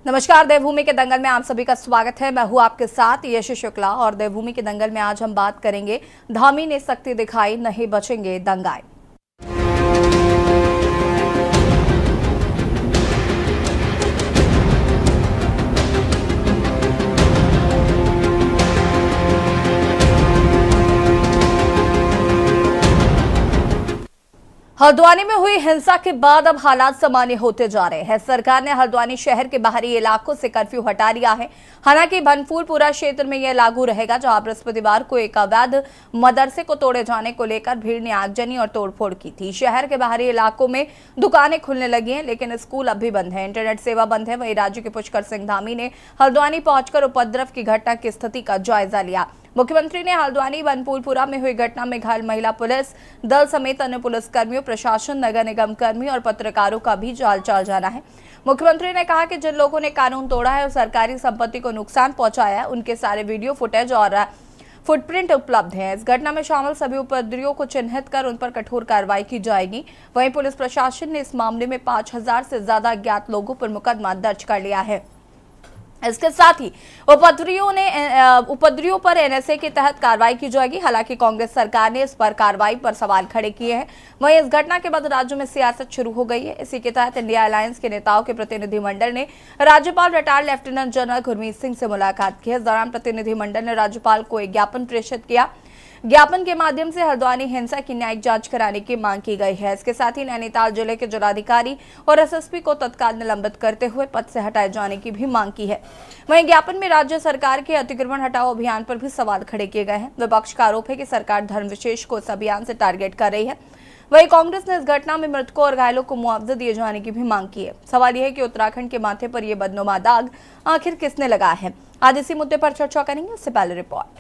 नमस्कार, देवभूमि के दंगल में आप सभी का स्वागत है। मैं हूं आपके साथ यश शुक्ला और देवभूमि के दंगल में आज हम बात करेंगे धामी ने शक्ति दिखाई, नहीं बचेंगे दंगाई। हल्द्वानी में हुई हिंसा के बाद अब हालात सामान्य होते जा रहे हैं। सरकार ने हल्द्वानी शहर के बाहरी इलाकों से कर्फ्यू हटा लिया है। हालांकि बनफूलपुरा क्षेत्र में यह लागू रहेगा, जहां बृहस्पतिवार को एक अवैध मदरसे को तोड़े जाने को लेकर भीड़ ने आगजनी और तोड़फोड़ की थी। शहर के बाहरी इलाकों में दुकानें खुलने लगी हैं, लेकिन स्कूल अब भी बंद है, इंटरनेट सेवा बंद है। वहीं राज्य के पुष्कर सिंह धामी ने हल्द्वानी पहुंचकर उपद्रव की घटना की स्थिति का जायजा लिया। मुख्यमंत्री ने हल्द्वानी बनफूलपुरा में हुई घटना में घायल महिला पुलिस दल समेत अन्य पुलिसकर्मियों, प्रशासन, नगर निगम कर्मी और पत्रकारों का भी हालचाल जाना है। मुख्यमंत्री ने कहा कि जिन लोगों ने कानून तोड़ा है और सरकारी संपत्ति को नुकसान पहुंचाया है, उनके सारे वीडियो फुटेज और फुटप्रिंट उपलब्ध है। इस घटना में शामिल सभी उपद्रवियों को चिन्हित कर उन पर कठोर कार्रवाई की जाएगी। वहीं पुलिस प्रशासन ने इस मामले में 5000 से ज्यादा अज्ञात लोगों पर मुकदमा दर्ज कर लिया है। इसके साथ ही उपद्रवियों पर एनएसए के तहत कार्रवाई की जाएगी। हालांकि कांग्रेस सरकार ने इस पर कार्रवाई पर सवाल खड़े किए हैं। वहीं इस घटना के बाद राज्य में सियासत शुरू हो गई है। इसी के तहत इंडिया अलायंस के नेताओं के प्रतिनिधिमंडल ने राज्यपाल retired lieutenant general Gurmeet Singh से मुलाकात की। इस दौरान प्रतिनिधिमंडल ने राज्यपाल को एक ज्ञापन प्रेषित किया। ज्ञापन के माध्यम से हल्द्वानी हिंसा की न्यायिक जांच कराने की मांग की गई है। इसके साथ ही नैनीताल जिले के जिलाधिकारी और एसएसपी को तत्काल निलंबित करते हुए पद से हटाए जाने की भी मांग की है। वहीं ज्ञापन में राज्य सरकार के अतिक्रमण हटाओ अभियान पर भी सवाल खड़े किए गए हैं। विपक्ष का आरोप है कि सरकार धर्म विशेष को इस अभियान से टारगेट कर रही है। वहीं कांग्रेस ने इस घटना में मृतकों और घायलों को मुआवजा दिए जाने की भी मांग की है। सवाल यह है कि उत्तराखंड के माथे पर यह बदनुमा दाग आखिर किसने लगाया है। आज इसी मुद्दे पर चर्चा करेंगे। इससे पहले रिपोर्ट।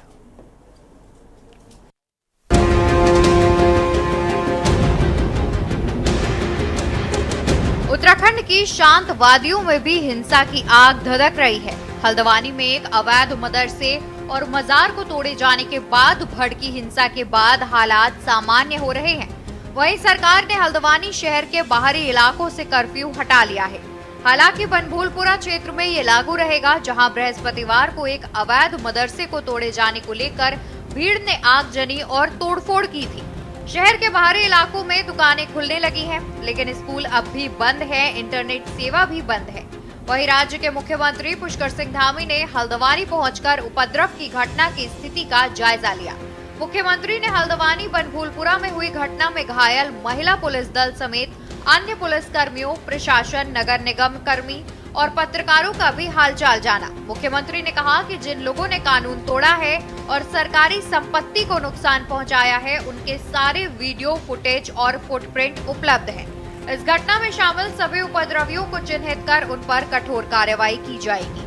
उत्तराखंड की शांत वादियों में भी हिंसा की आग धधक रही है। हल्द्वानी में एक अवैध मदरसे और मजार को तोड़े जाने के बाद भड़की हिंसा के बाद हालात सामान्य हो रहे हैं। वहीं सरकार ने हल्द्वानी शहर के बाहरी इलाकों से कर्फ्यू हटा लिया है। हालांकि बनफूलपुरा क्षेत्र में ये लागू रहेगा, जहां बृहस्पतिवार को एक अवैध मदरसे को तोड़े जाने को लेकर भीड़ ने आगजनी और तोड़फोड़ की थी। शहर के बाहरी इलाकों में दुकानें खुलने लगी हैं, लेकिन स्कूल अब भी बंद है, इंटरनेट सेवा भी बंद है। वहीं राज्य के मुख्यमंत्री पुष्कर सिंह धामी ने हल्द्वानी पहुंचकर उपद्रव की घटना की स्थिति का जायजा लिया। मुख्यमंत्री ने हल्द्वानी बनफूलपुरा में हुई घटना में घायल महिला पुलिस दल समेत अन्य पुलिस कर्मियों, प्रशासन, नगर निगम कर्मी और पत्रकारों का भी हालचाल जाना। मुख्यमंत्री ने कहा कि जिन लोगों ने कानून तोड़ा है और सरकारी संपत्ति को नुकसान पहुंचाया है, उनके सारे वीडियो फुटेज और फुटप्रिंट उपलब्ध हैं। इस घटना में शामिल सभी उपद्रवियों को चिन्हित कर उन पर कठोर कार्रवाई की जाएगी।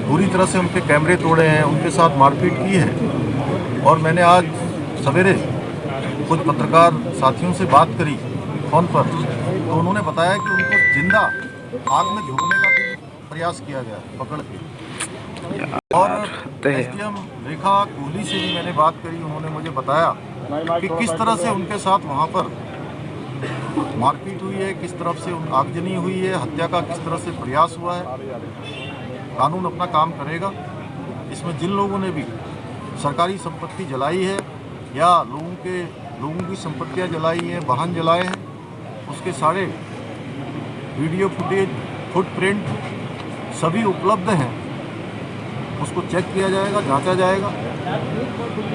पूरी तरह से उनके कैमरे तोड़े हैं, उनके साथ मारपीट की है। और मैंने आज सवेरे कुछ पत्रकार साथियों से बात करी फोन पर, तो उन्होंने बताया कि उनको जिंदा आग में झोंकने का भी प्रयास किया गया पकड़ के। और एसडीएम रेखा कोहली से भी मैंने बात करी, उन्होंने मुझे बताया कि किस तरह से उनके साथ वहाँ पर मारपीट हुई है, किस तरफ से आगजनी हुई है, हत्या का किस तरह से प्रयास हुआ है। कानून अपना काम करेगा। इसमें जिन लोगों ने भी सरकारी संपत्ति जलाई है या लोगों की संपत्तियां जलाई हैं, वाहन जलाए हैं, उसके सारे वीडियो फुटेज, फुटप्रिंट सभी उपलब्ध हैं। उसको चेक किया जाएगा, जांचा जाएगा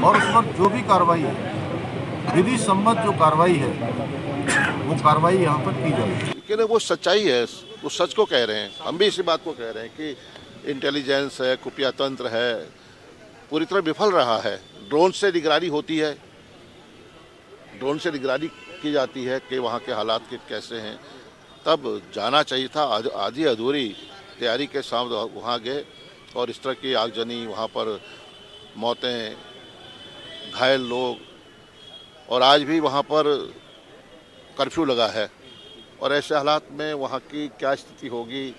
और उस पर जो भी कार्रवाई है, विधि सम्मत जो कार्रवाई है, वो कार्रवाई यहाँ पर की जाएगी। लेकिन वो सच्चाई है, वो सच को कह रहे हैं। हम भी इसी बात को कह रहे हैं कि इंटेलिजेंस है, खुफिया तंत्र है, पूरी तरह विफल रहा है। ड्रोन से निगरानी होती है, ड्रोन से निगरानी की जाती है कि वहाँ के हालात के कैसे हैं। तब जाना चाहिए था। आधी अधूरी तैयारी के साथ वहाँ गए और इस तरह की आगजनी, वहाँ पर मौतें, घायल लोग, और आज भी वहाँ पर कर्फ्यू लगा है। और ऐसे हालात में वहाँ की क्या स्थिति होगी।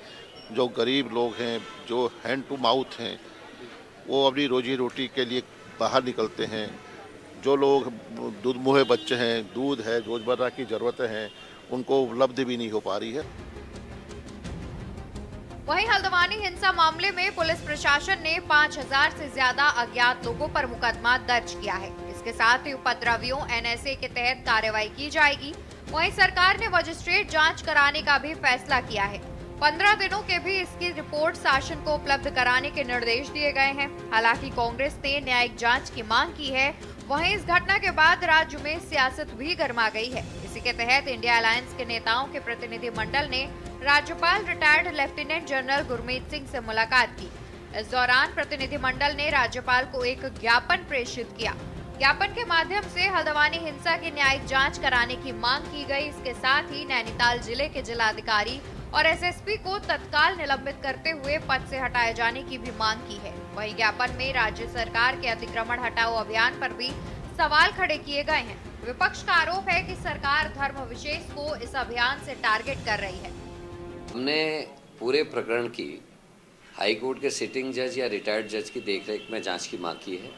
जो गरीब लोग हैं, जो हैंड टू माउथ हैं, वो अपनी रोजी रोटी के लिए बाहर निकलते हैं। जो लोग दूध मुहे बच्चे हैं, दूध है, रोज़मर्रा की ज़रूरतें हैं, उनको उपलब्ध भी नहीं हो पा रही है। वहीं हल्द्वानी हिंसा मामले में पुलिस प्रशासन ने 5000 से ज्यादा अज्ञात लोगों पर मुकदमा दर्ज किया है। इसके साथ ही उपद्रवियों एनएसए के तहत कार्रवाई की जाएगी। वहीं सरकार ने मजिस्ट्रेट जांच कराने का भी फैसला किया है। 15 दिनों के भी इसकी रिपोर्ट शासन को उपलब्ध कराने के निर्देश दिए गए हैं। हालांकि कांग्रेस ने न्यायिक जांच की मांग की है। वहीं इस घटना के बाद राज्य में सियासत भी गर्मा गई है। इसी के तहत इंडिया अलायंस के नेताओं के प्रतिनिधि मंडल ने राज्यपाल retired lieutenant general Gurmeet Singh से मुलाकात की। इस दौरान प्रतिनिधि मंडल ने राज्यपाल को एक ज्ञापन प्रेषित किया। ज्ञापन के माध्यम से हल्द्वानी हिंसा की न्यायिक जांच कराने की मांग की गई। इसके साथ ही नैनीताल जिले के जिलाधिकारी और एसएसपी को तत्काल निलंबित करते हुए पद से हटाए जाने की भी मांग की है। वहीं ज्ञापन में राज्य सरकार के अतिक्रमण हटाओ अभियान पर भी सवाल खड़े किए गए हैं। विपक्ष का आरोप है कि सरकार धर्म विशेष को इस अभियान से टारगेट कर रही है। हमने पूरे प्रकरण की हाई कोर्ट के सिटिंग जज या रिटायर्ड जज की देखरेख में जांच की मांग की है।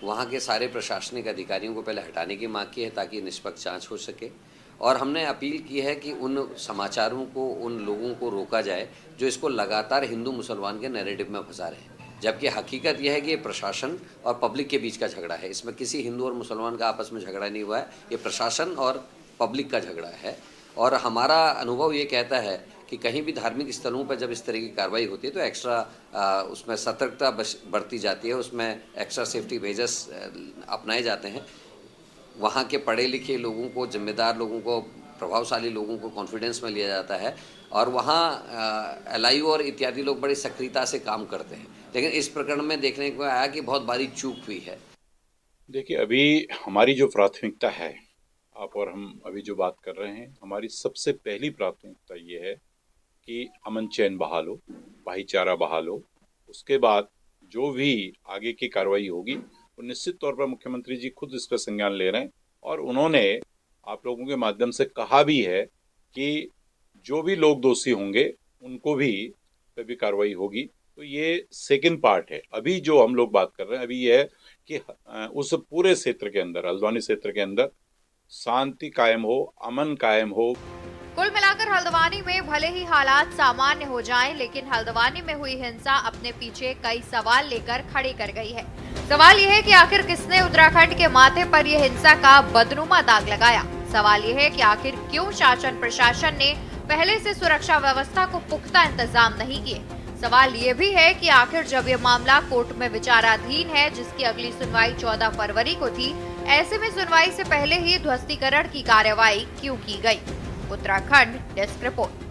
वहाँ के सारे प्रशासनिक अधिकारियों को पहले हटाने की मांग की है ताकि निष्पक्ष जांच हो सके। और हमने अपील की है कि उन समाचारों को, उन लोगों को रोका जाए जो इसको लगातार हिंदू मुसलमान के नैरेटिव में फंसा रहे हैं। जबकि हकीकत यह है कि ये प्रशासन और पब्लिक के बीच का झगड़ा है। इसमें किसी हिंदू और मुसलमान का आपस में झगड़ा नहीं हुआ है, ये प्रशासन और पब्लिक का झगड़ा है। और हमारा अनुभव ये कहता है कि कहीं भी धार्मिक स्थलों पर जब इस तरह की कार्रवाई होती है तो एक्स्ट्रा उसमें सतर्कता बरती जाती है, उसमें एक्स्ट्रा सेफ्टी मेजर्स अपनाए जाते हैं। वहाँ के पढ़े लिखे लोगों को, जिम्मेदार लोगों को, प्रभावशाली लोगों को कॉन्फिडेंस में लिया जाता है और वहाँ एलआईओ और इत्यादि लोग बड़ी सक्रियता से काम करते हैं। लेकिन इस प्रकरण में देखने को आया कि बहुत बारीक चूक हुई है। देखिए, अभी हमारी जो प्राथमिकता है, आप और हम अभी जो बात कर रहे हैं, हमारी सबसे पहली प्राथमिकता ये है कि अमन चैन बहाल हो, भाईचारा बहाल हो। उसके बाद जो भी आगे की कार्रवाई होगी वो निश्चित तौर पर मुख्यमंत्री जी खुद इस पर संज्ञान ले रहे हैं और उन्होंने आप लोगों के माध्यम से कहा भी है कि जो भी लोग दोषी होंगे उनको भी पे भी कार्रवाई होगी। तो ये सेकंड पार्ट है। अभी जो हम लोग बात कर रहे हैं अभी ये है कि उस पूरे क्षेत्र के अंदर, हल्द्वानी क्षेत्र के अंदर शांति कायम हो, अमन कायम हो। कुल मिलाकर हल्द्वानी में भले ही हालात सामान्य हो जाएं, लेकिन हल्द्वानी में हुई हिंसा अपने पीछे कई सवाल लेकर खड़े कर गई है। सवाल यह है कि आखिर किसने उत्तराखंड के माथे पर यह हिंसा का बदनुमा दाग लगाया। सवाल यह है कि आखिर क्यों शासन प्रशासन ने पहले से सुरक्षा व्यवस्था को पुख्ता इंतजाम नहीं किए। सवाल ये भी है कि आखिर जब ये मामला कोर्ट में विचाराधीन है, जिसकी अगली सुनवाई 14 फरवरी को थी, ऐसे में सुनवाई से पहले ही ध्वस्तीकरण की कार्रवाई क्यों की गई। Uttarakhand desk report.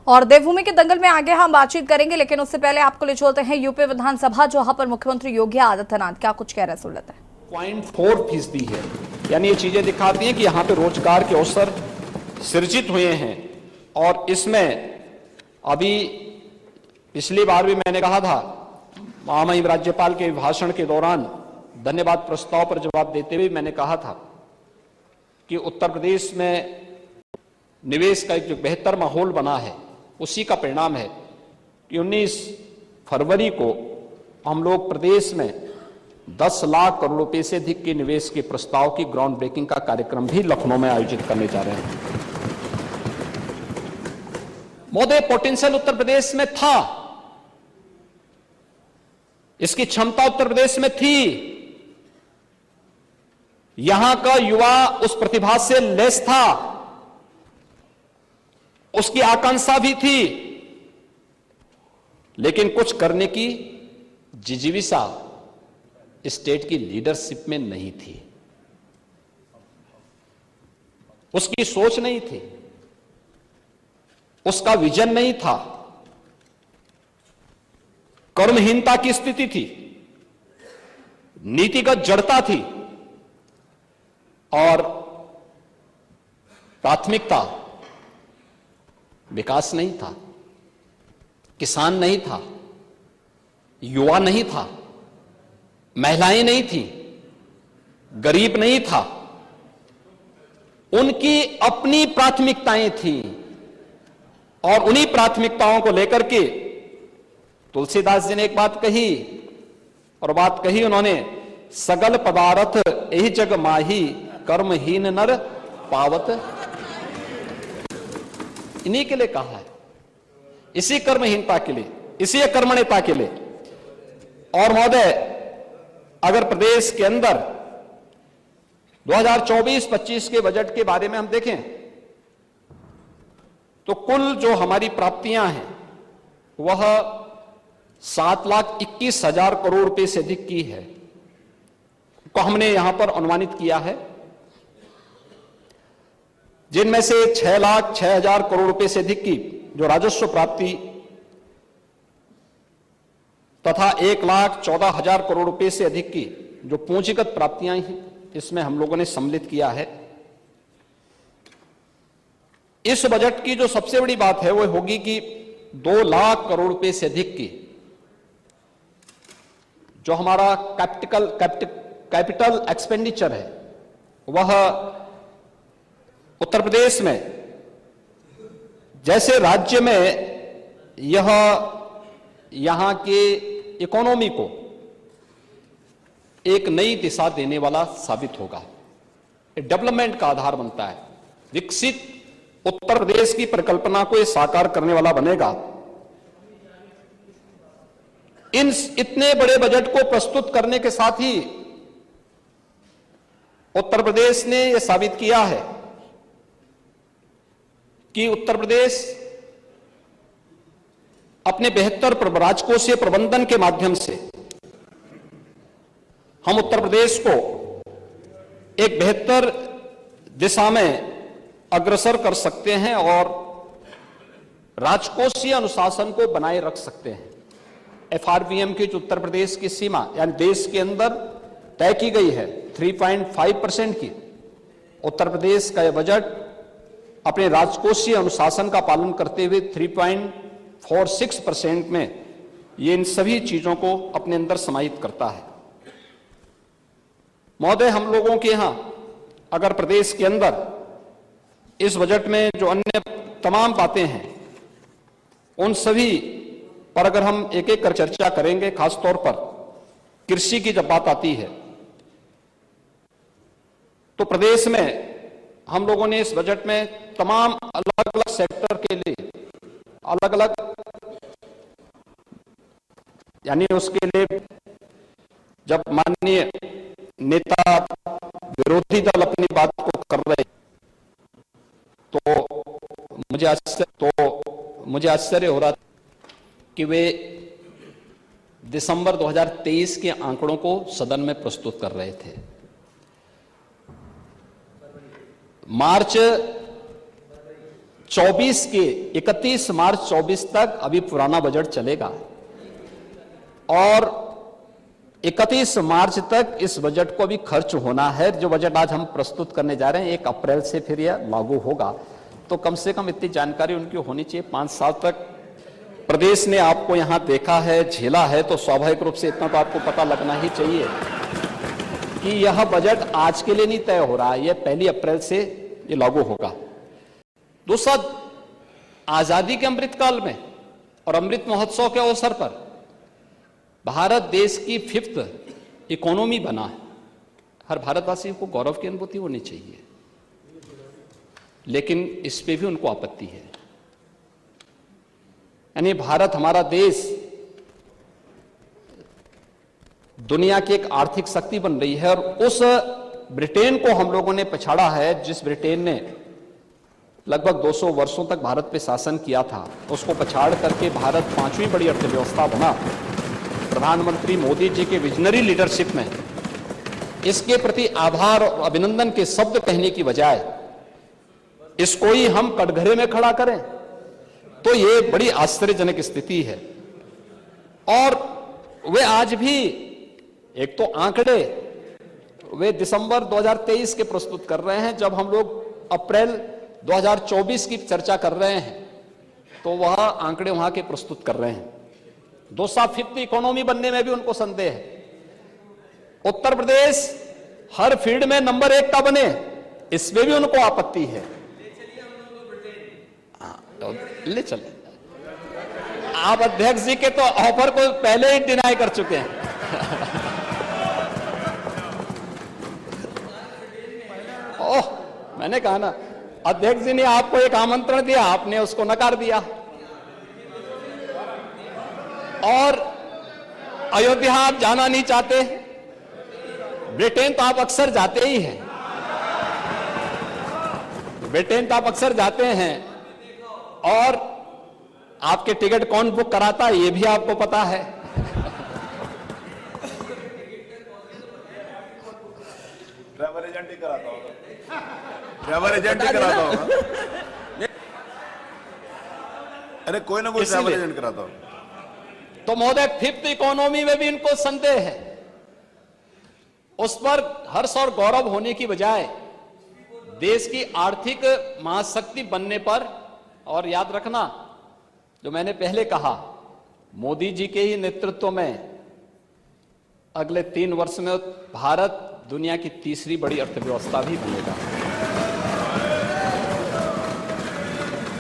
और देवभूमि के दंगल में आगे हम बातचीत करेंगे, लेकिन उससे पहले आपको ले चलते हैं यूपी विधानसभा, जहां पर मुख्यमंत्री योगी आदित्यनाथ क्या कुछ कह रहे हैं, सुन लेते हैं। 0.4% है, यानी ये चीजें दिखाती हैं कि यहाँ पे रोजगार के अवसर सृजित हुए हैं। और इसमें अभी पिछली बार भी मैंने कहा था, महामहिम राज्यपाल के भाषण के दौरान धन्यवाद प्रस्ताव पर जवाब देते हुए मैंने कहा था कि उत्तर प्रदेश में निवेश का एक जो बेहतर माहौल बना है, उसी का परिणाम है कि 19 फरवरी को हम लोग प्रदेश में 10 लाख करोड़ रुपए से अधिक के निवेश के प्रस्ताव की ग्राउंड ब्रेकिंग का कार्यक्रम भी लखनऊ में आयोजित करने जा रहे हैं। महोदय, पोटेंशियल उत्तर प्रदेश में था, इसकी क्षमता उत्तर प्रदेश में थी, यहां का युवा उस प्रतिभा से लैस था, उसकी आकांक्षा भी थी, लेकिन कुछ करने की जिजीविषा स्टेट की लीडरशिप में नहीं थी, उसकी सोच नहीं थी, उसका विजन नहीं था, कर्महीनता की स्थिति थी, नीतिगत जड़ता थी और प्राथमिकता विकास नहीं था, किसान नहीं था, युवा नहीं था, महिलाएं नहीं थी, गरीब नहीं था, उनकी अपनी प्राथमिकताएं थीं और उन्हीं प्राथमिकताओं को लेकर के तुलसीदास जी ने एक बात कही, और बात कही उन्होंने, सगल पदार्थ यही जग माही कर्महीन नर पावत, इन्हीं के लिए कहा है, इसी कर्महीनता के लिए, इसी अकर्मण्यता के लिए। और महोदय, अगर प्रदेश के अंदर 2024-25 के बजट के बारे में हम देखें तो कुल जो हमारी प्राप्तियां हैं वह 7,21,000 करोड़ रुपए से अधिक की है, को हमने यहां पर अनुमानित किया है, जिनमें से 6,06,000 करोड़ रुपए से अधिक की जो राजस्व प्राप्ति तथा 1,14,000 करोड़ रुपए से अधिक की जो पूंजीगत प्राप्तियां हैं, इसमें हम लोगों ने सम्मिलित किया है। इस बजट की जो सबसे बड़ी बात है वो होगी कि 2 लाख करोड़ रुपए से अधिक की जो हमारा कैपिटल एक्सपेंडिचर है वह उत्तर प्रदेश में, जैसे राज्य में यह यहां के इकोनॉमी को एक नई दिशा देने वाला साबित होगा, डेवलपमेंट का आधार बनता है, विकसित उत्तर प्रदेश की परिकल्पना को यह साकार करने वाला बनेगा। इन इतने बड़े बजट को प्रस्तुत करने के साथ ही उत्तर प्रदेश ने यह साबित किया है कि उत्तर प्रदेश अपने बेहतर राजकोषीय प्रबंधन के माध्यम से हम उत्तर प्रदेश को एक बेहतर दिशा में अग्रसर कर सकते हैं और राजकोषीय अनुशासन को बनाए रख सकते हैं। एफआरबीएम की जो उत्तर प्रदेश की सीमा यानी देश के अंदर तय की गई है 3.5% की, उत्तर प्रदेश का यह बजट अपने राजकोषीय अनुशासन का पालन करते हुए 3.46% में ये इन सभी चीजों को अपने अंदर समाहित करता है। महोदय, हम लोगों के यहां अगर प्रदेश के अंदर इस बजट में जो अन्य तमाम बातें हैं उन सभी पर अगर हम एक एक कर चर्चा करेंगे, खासतौर पर कृषि की जब बात आती है तो प्रदेश में हम लोगों ने इस बजट में तमाम अलग अलग सेक्टर के लिए अलग अलग यानी उसके लिए जब माननीय नेता विरोधी दल अपनी बात को कर रहे तो मुझे आश्चर्य हो रहा कि वे दिसंबर 2023 के आंकड़ों को सदन में प्रस्तुत कर रहे थे। मार्च 24 के 31 मार्च 24 तक अभी पुराना बजट चलेगा और 31 मार्च तक इस बजट को भी खर्च होना है। जो बजट आज हम प्रस्तुत करने जा रहे हैं 1 अप्रैल से फिर यह लागू होगा, तो कम से कम इतनी जानकारी उनकी होनी चाहिए। 5 साल तक प्रदेश ने आपको यहां देखा है, झेला है, तो स्वाभाविक रूप से इतना तो आपको पता लगना ही चाहिए कि यह बजट आज के लिए नहीं तय हो रहा है, यह 1 अप्रैल से ये लागू होगा। दूसरा, आजादी के अमृतकाल में और अमृत महोत्सव के अवसर पर भारत देश की 5th इकोनॉमी बना है। हर भारतवासी को गौरव की अनुभूति होनी चाहिए, लेकिन इस पे भी उनको आपत्ति है। यानी भारत, हमारा देश दुनिया की एक आर्थिक शक्ति बन रही है और उस ब्रिटेन को हम लोगों ने पछाड़ा है, जिस ब्रिटेन ने लगभग 200 वर्षों तक भारत पे शासन किया था, उसको पछाड़ करके भारत 5वीं बड़ी अर्थव्यवस्था बना। प्रधानमंत्री मोदी जी के विजनरी लीडरशिप में इसके प्रति आभार और अभिनंदन के शब्द कहने की बजाय इसको ही हम कटघरे में खड़ा करें तो ये बड़ी आश्चर्यजनक स्थिति है। और वे आज भी एक तो आंकड़े वे दिसंबर 2023 के प्रस्तुत कर रहे हैं, जब हम लोग अप्रैल 2024 की चर्चा कर रहे हैं तो वह आंकड़े वहां के प्रस्तुत कर रहे हैं। 5th इकोनॉमी बनने में भी उनको संदेह है। उत्तर प्रदेश हर फील्ड में नंबर 1 का बने, इसमें भी उनको आपत्ति है। ले चले आप अध्यक्ष जी के तो ऑफर को पहले ही डिनाई कर चुके हैं। ओह, मैंने कहा ना, अध्यक्ष जी ने आपको एक आमंत्रण दिया, आपने उसको नकार दिया। और अयोध्या आप जाना नहीं चाहते, ब्रिटेन तो आप अक्सर जाते ही हैं, ब्रिटेन तो आप अक्सर जाते हैं, और आपके टिकट कौन बुक कराता है ये भी आपको पता है। ट्रैवल एजेंट ही कराता होगा, ट्रैवल एजेंट ही कराता होगा, अरे कोई ना कोई ट्रैवल एजेंट कराता होगा। तो महोदय, फिफ्थ इकोनॉमी में भी इनको संदेह है। उस पर हर्ष और गौरव होने की बजाय देश की आर्थिक महाशक्ति बनने पर, और याद रखना जो मैंने पहले कहा, मोदी जी के ही नेतृत्व में अगले 3 वर्ष में भारत दुनिया की तीसरी बड़ी अर्थव्यवस्था भी बनेगा।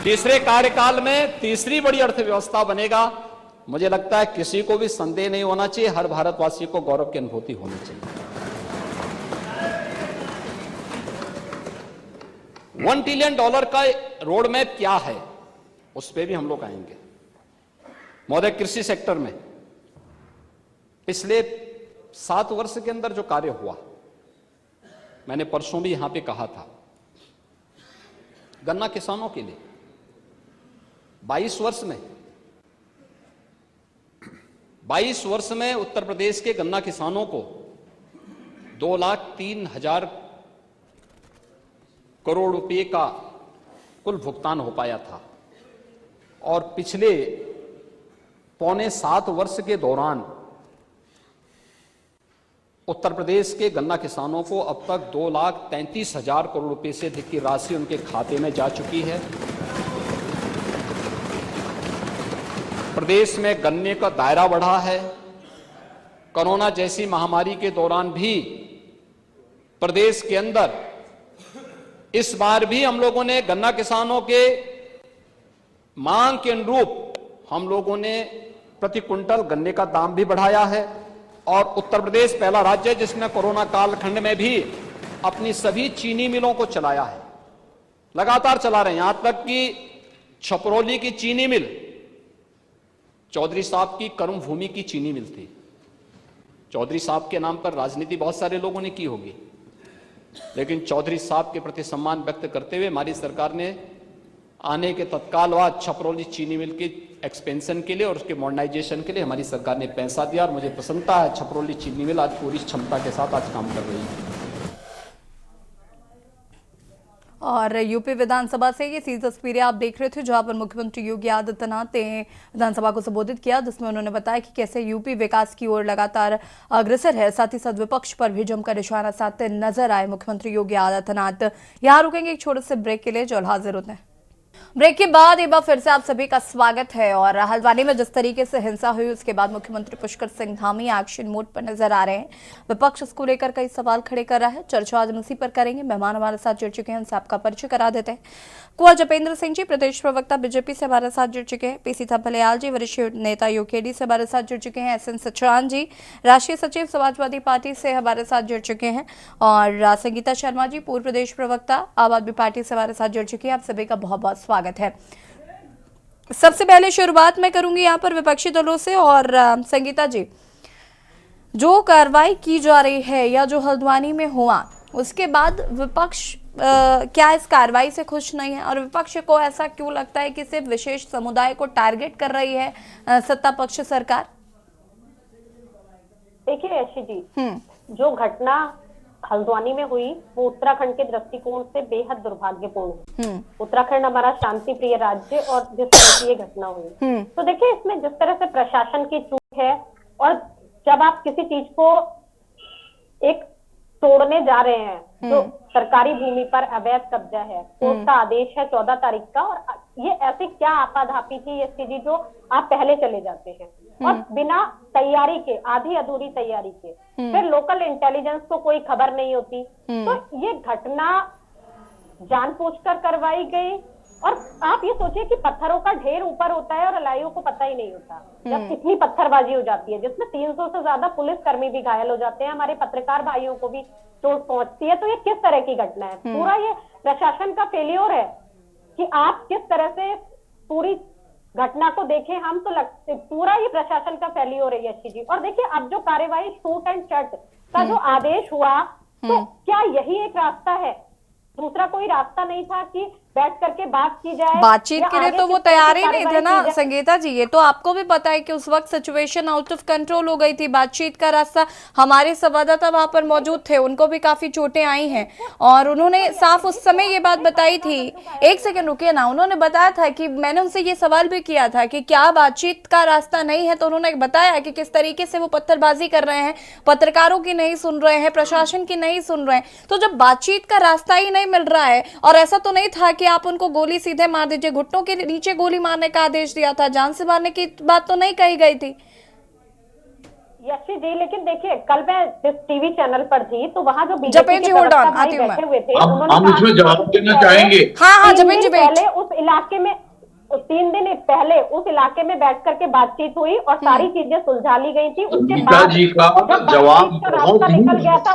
तीसरे कार्यकाल में तीसरी बड़ी अर्थव्यवस्था बनेगा। मुझे लगता है किसी को भी संदेह नहीं होना चाहिए, हर भारतवासी को गौरव की अनुभूति होनी चाहिए। $1 ट्रिलियन का रोड मैप क्या है, उस पर भी हम लोग आएंगे। महोदय, कृषि सेक्टर में पिछले 7 वर्ष के अंदर जो कार्य हुआ, मैंने परसों भी यहां पे कहा था, गन्ना किसानों के लिए 22 वर्ष में उत्तर प्रदेश के गन्ना किसानों को 2,03,000 करोड़ रुपए का कुल भुगतान हो पाया था। और पिछले 6.25 वर्ष के दौरान उत्तर प्रदेश के गन्ना किसानों को अब तक 2,33,000 करोड़ रुपए से अधिक की राशि उनके खाते में जा चुकी है। प्रदेश में गन्ने का दायरा बढ़ा है। कोरोना जैसी महामारी के दौरान भी प्रदेश के अंदर इस बार भी हम लोगों ने गन्ना किसानों के मांग के अनुरूप हम लोगों ने प्रति क्विंटल गन्ने का दाम भी बढ़ाया है। और उत्तर प्रदेश पहला राज्य है जिसने कोरोना कालखंड में भी अपनी सभी चीनी मिलों को चलाया है, लगातार चला रहे हैं। यहां तक कि छपरौली की चीनी मिल, चौधरी साहब की कर्म भूमि की चीनी मिल थी। चौधरी साहब के नाम पर राजनीति बहुत सारे लोगों ने की होगी, लेकिन चौधरी साहब के प्रति सम्मान व्यक्त करते हुए हमारी सरकार ने आने के तत्काल बाद छपरौली चीनी मिल की एक्सपेंशन के लिए और उसके मॉडर्नाइजेशन के लिए हमारी सरकार ने पैसा दिया। और मुझे प्रसन्नता है, छपरौली चीनी मिल आज पूरी क्षमता के साथ आज काम कर रही है। और यूपी विधानसभा से ये सीधी तस्वीरें आप देख रहे थे, जहां पर मुख्यमंत्री योगी आदित्यनाथ ने विधानसभा को संबोधित किया, जिसमें उन्होंने बताया कि कैसे यूपी विकास की ओर लगातार अग्रसर है। साथ ही साथ विपक्ष पर भी जमकर निशाना साधते नजर आए मुख्यमंत्री योगी आदित्यनाथ। यहाँ रुकेंगे एक छोटे से ब्रेक के लिए, जो हाजिर होते हैं। ब्रेक के बाद एक बार फिर से आप सभी का स्वागत है। और हल्द्वानी में जिस तरीके से हिंसा हुई, उसके बाद मुख्यमंत्री पुष्कर सिंह धामी एक्शन मोड पर नजर आ रहे हैं। विपक्ष इसको लेकर कई सवाल खड़े कर रहा है। चर्चा आज उसी पर करेंगे। मेहमान हमारे साथ जुड़ चुके हैं, उनसे आपका परिचय करा देते हैं। कुंवर जपेंद्र सिंह जी, प्रदेश प्रवक्ता बीजेपी से हमारे साथ जुड़ चुके हैं। पीसी थपलियाल जी, वरिष्ठ नेता यूकेडी से हमारे साथ जुड़ चुके हैं। SN सचरान जी, राष्ट्रीय सचिव समाजवादी पार्टी से हमारे साथ जुड़ चुके हैं। और संगीता शर्मा जी, पूर्व प्रदेश प्रवक्ता आम आदमी पार्टी से हमारे साथ जुड़ चुकी है। आप सभी का बहुत बहुत स्वागत है। सबसे पहले शुरुआत मैं करूंगी यहाँ पर विपक्षी दलों से। और संगीता जी, जो कार्रवाई की जा रही है या जो हल्द्वानी में हुआ, उसके बाद विपक्ष क्या इस कार्रवाई से खुश नहीं है? और विपक्ष को ऐसा क्यों लगता है कि सिर्फ विशेष समुदाय को टारगेट कर रही है सत्ता पक्ष सरकार? देखिए ऐशी जी, जो घटना हल्द्वानी में हुई वो उत्तराखंड के दृष्टिकोण से बेहद दुर्भाग्यपूर्ण है। उत्तराखंड हमारा शांति प्रिय राज्य और जिस तरह की ये घटना हुई, तो देखिए इसमें जिस तरह से प्रशासन की चूक है, और जब आप किसी चीज को एक तोड़ने जा रहे हैं, जो सरकारी भूमि पर अवैध कब्जा है, कोर्ट का आदेश है 14 तारीख का, और ये ऐसी क्या आपाधापी थी एसपी जी जो आप पहले चले जाते हैं और बिना तैयारी के, आधी अधूरी तैयारी के, फिर लोकल इंटेलिजेंस को कोई खबर नहीं होती। तो ये घटना जानबूझकर करवाई गई और आप ये सोचिए कि पत्थरों का ढेर ऊपर होता है और अलाइयों को पता ही नहीं होता जब इतनी पत्थरबाजी हो जाती है, जिसमें 300 से ज्यादा पुलिसकर्मी भी घायल हो जाते हैं, हमारे पत्रकार भाइयों को भी चोट पहुंचती है। तो ये किस तरह की घटना है? पूरा ये प्रशासन का फेलियर है कि आप किस तरह से पूरी घटना को देखें। हम तो लगते पूरा ये प्रशासन का फेलियर है यशी जी। और देखिए अब जो कार्यवाही शूट एंड शट का जो आदेश हुआ, तो क्या यही एक रास्ता है? दूसरा कोई रास्ता नहीं था कि बैठ करके बात की जाए? बातचीत के लिए तो वो तैयार ही नहीं थे ना संगीता जी। ये तो आपको भी पता है कि उस वक्त सिचुएशन आउट ऑफ कंट्रोल हो गई थी। बातचीत का रास्ता, हमारे संवाददाता वहां पर मौजूद थे, उनको भी काफी चोटें आई हैं और उन्होंने साफ उस समय ये बात बताई थी। एक सेकंड रुकिए ना, उन्होंने बताया था कि मैंने उनसे ये सवाल भी किया था कि क्या बातचीत का रास्ता नहीं है, तो उन्होंने बताया कि किस तरीके से वो पत्थरबाजी कर रहे हैं, पत्रकारों की नहीं सुन रहे हैं, प्रशासन की नहीं सुन रहे हैं। तो जब बातचीत का रास्ता ही नहीं मिल रहा है, और ऐसा तो नहीं था कि आप उनको गोली सीधे मार दीजिए, घुटनों के नीचे गोली मारने का आदेश दिया था, जान से मारने की बात तो नहीं कही गई थी। यशी जी, लेकिन देखिए कल मैं जिस टीवी चैनल पर थी तो वहाँ जो जपेन जी होल्ड ऑन, आती हूं मैं। बैठे हुए थे, हम इसमें जवाब देना चाहेंगे। हाँ जपेन जी पहले उस इलाके में 3 दिन पहले उस इलाके में बैठ करके बातचीत हुई और सारी चीजें सुलझा ली गई थी। उसके बाद जी का जवाब रास्ता निकल गया था,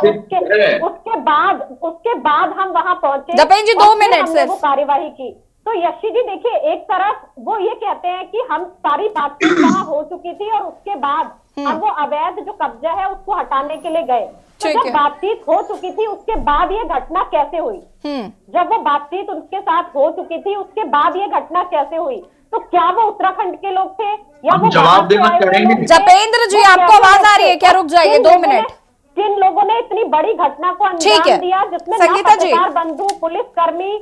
उसके बाद हम वहां पहुंचे। जपेन जी 2 मिनट सिर्फ वो कार्यवाही की। तो यशी जी देखिए, एक तरफ वो ये कहते हैं कि हम सारी बातचीत वहां हो चुकी थी और उसके बाद अब वो अवैध जो कब्जा है उसको हटाने के लिए गए। तो जब बातचीत हो चुकी थी उसके बाद ये घटना कैसे हुई? जब वो बातचीत उनके साथ हो चुकी थी उसके बाद ये घटना कैसे हुई? तो क्या वो उत्तराखंड के लोग थे या वो जवाब देना चाहेंगे? जपेंद्र जी आपको आवाज आ रही है क्या? रुक जाइए 2 मिनट। किन लोगों ने इतनी बड़ी घटना को अंजाम दिया जिसमें पत्रकार बंधु, पुलिसकर्मी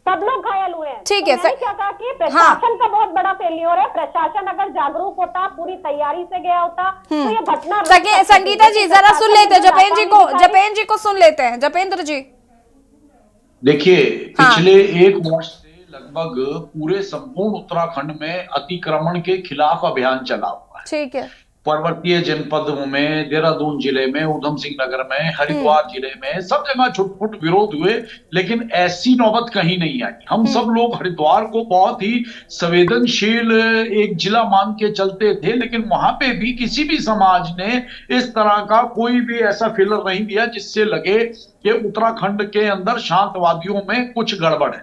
सब लोग घायल हुए हैं? ठीक है, क्या कहा कि प्रशासन का बहुत बड़ा फेलियर है। प्रशासन अगर जागरूक होता, पूरी तैयारी से गया होता तो ये घटना। संगीता जी जरा सुन लेते हैं जपेन जी को सुन लेते हैं। जपेंद्र जी देखिए, पिछले 1 वर्ष से लगभग पूरे संपूर्ण उत्तराखंड में अतिक्रमण के खिलाफ अभियान चला हुआ है। ठीक है। पर्वतीय जनपदों में, देहरादून जिले में, उधम सिंह नगर में, हरिद्वार जिले में, सब जगह छुटपुट विरोध हुए, लेकिन ऐसी नौबत कहीं नहीं आई। हम सब लोग हरिद्वार को बहुत ही संवेदनशील एक जिला मान के चलते थे, लेकिन वहां पे भी किसी भी समाज ने इस तरह का कोई भी ऐसा फेलर नहीं दिया जिससे लगे कि उत्तराखंड के अंदर शांतवादियों में कुछ गड़बड़ है।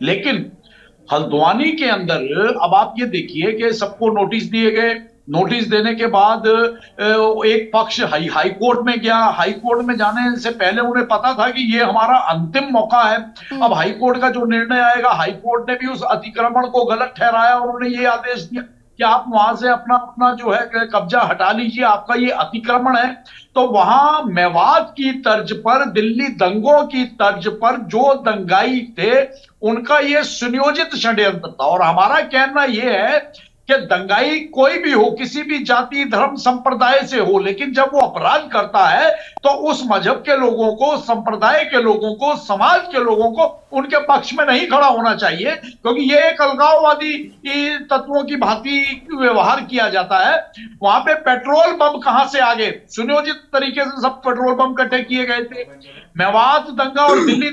लेकिन हल्द्वानी के अंदर अब आप ये देखिए कि सबको नोटिस दिए गए। नोटिस देने के बाद एक पक्ष हाई कोर्ट में गया। हाई कोर्ट में जाने से पहले उन्हें पता था कि ये हमारा अंतिम मौका है। अब हाई कोर्ट का जो निर्णय आएगा, हाई कोर्ट ने भी उस अतिक्रमण को गलत ठहराया और उन्होंने ये आदेश दिया कि आप वहां से अपना जो है कब्जा हटा लीजिए, आपका ये अतिक्रमण है। तो वहां मेवात की तर्ज पर, दिल्ली दंगों की तर्ज पर जो दंगाई थे उनका ये सुनियोजित षड्यंत्र था। और हमारा कहना यह है कि दंगाई कोई भी हो, किसी भी जाति, धर्म, संप्रदाय से हो, लेकिन जब वो अपराध करता है तो उस मजहब के लोगों को, संप्रदाय के लोगों को, समाज के लोगों को उनके पक्ष में नहीं खड़ा होना चाहिए, क्योंकि ये एक अलगाववादी तत्वों की भांति व्यवहार किया जाता है। वहां पे पेट्रोल बम कहां से आ गए? सुनियोजित तरीके से सब पेट्रोल बम इकट्ठे किए गए थे। मेवात दंगा और दिल्ली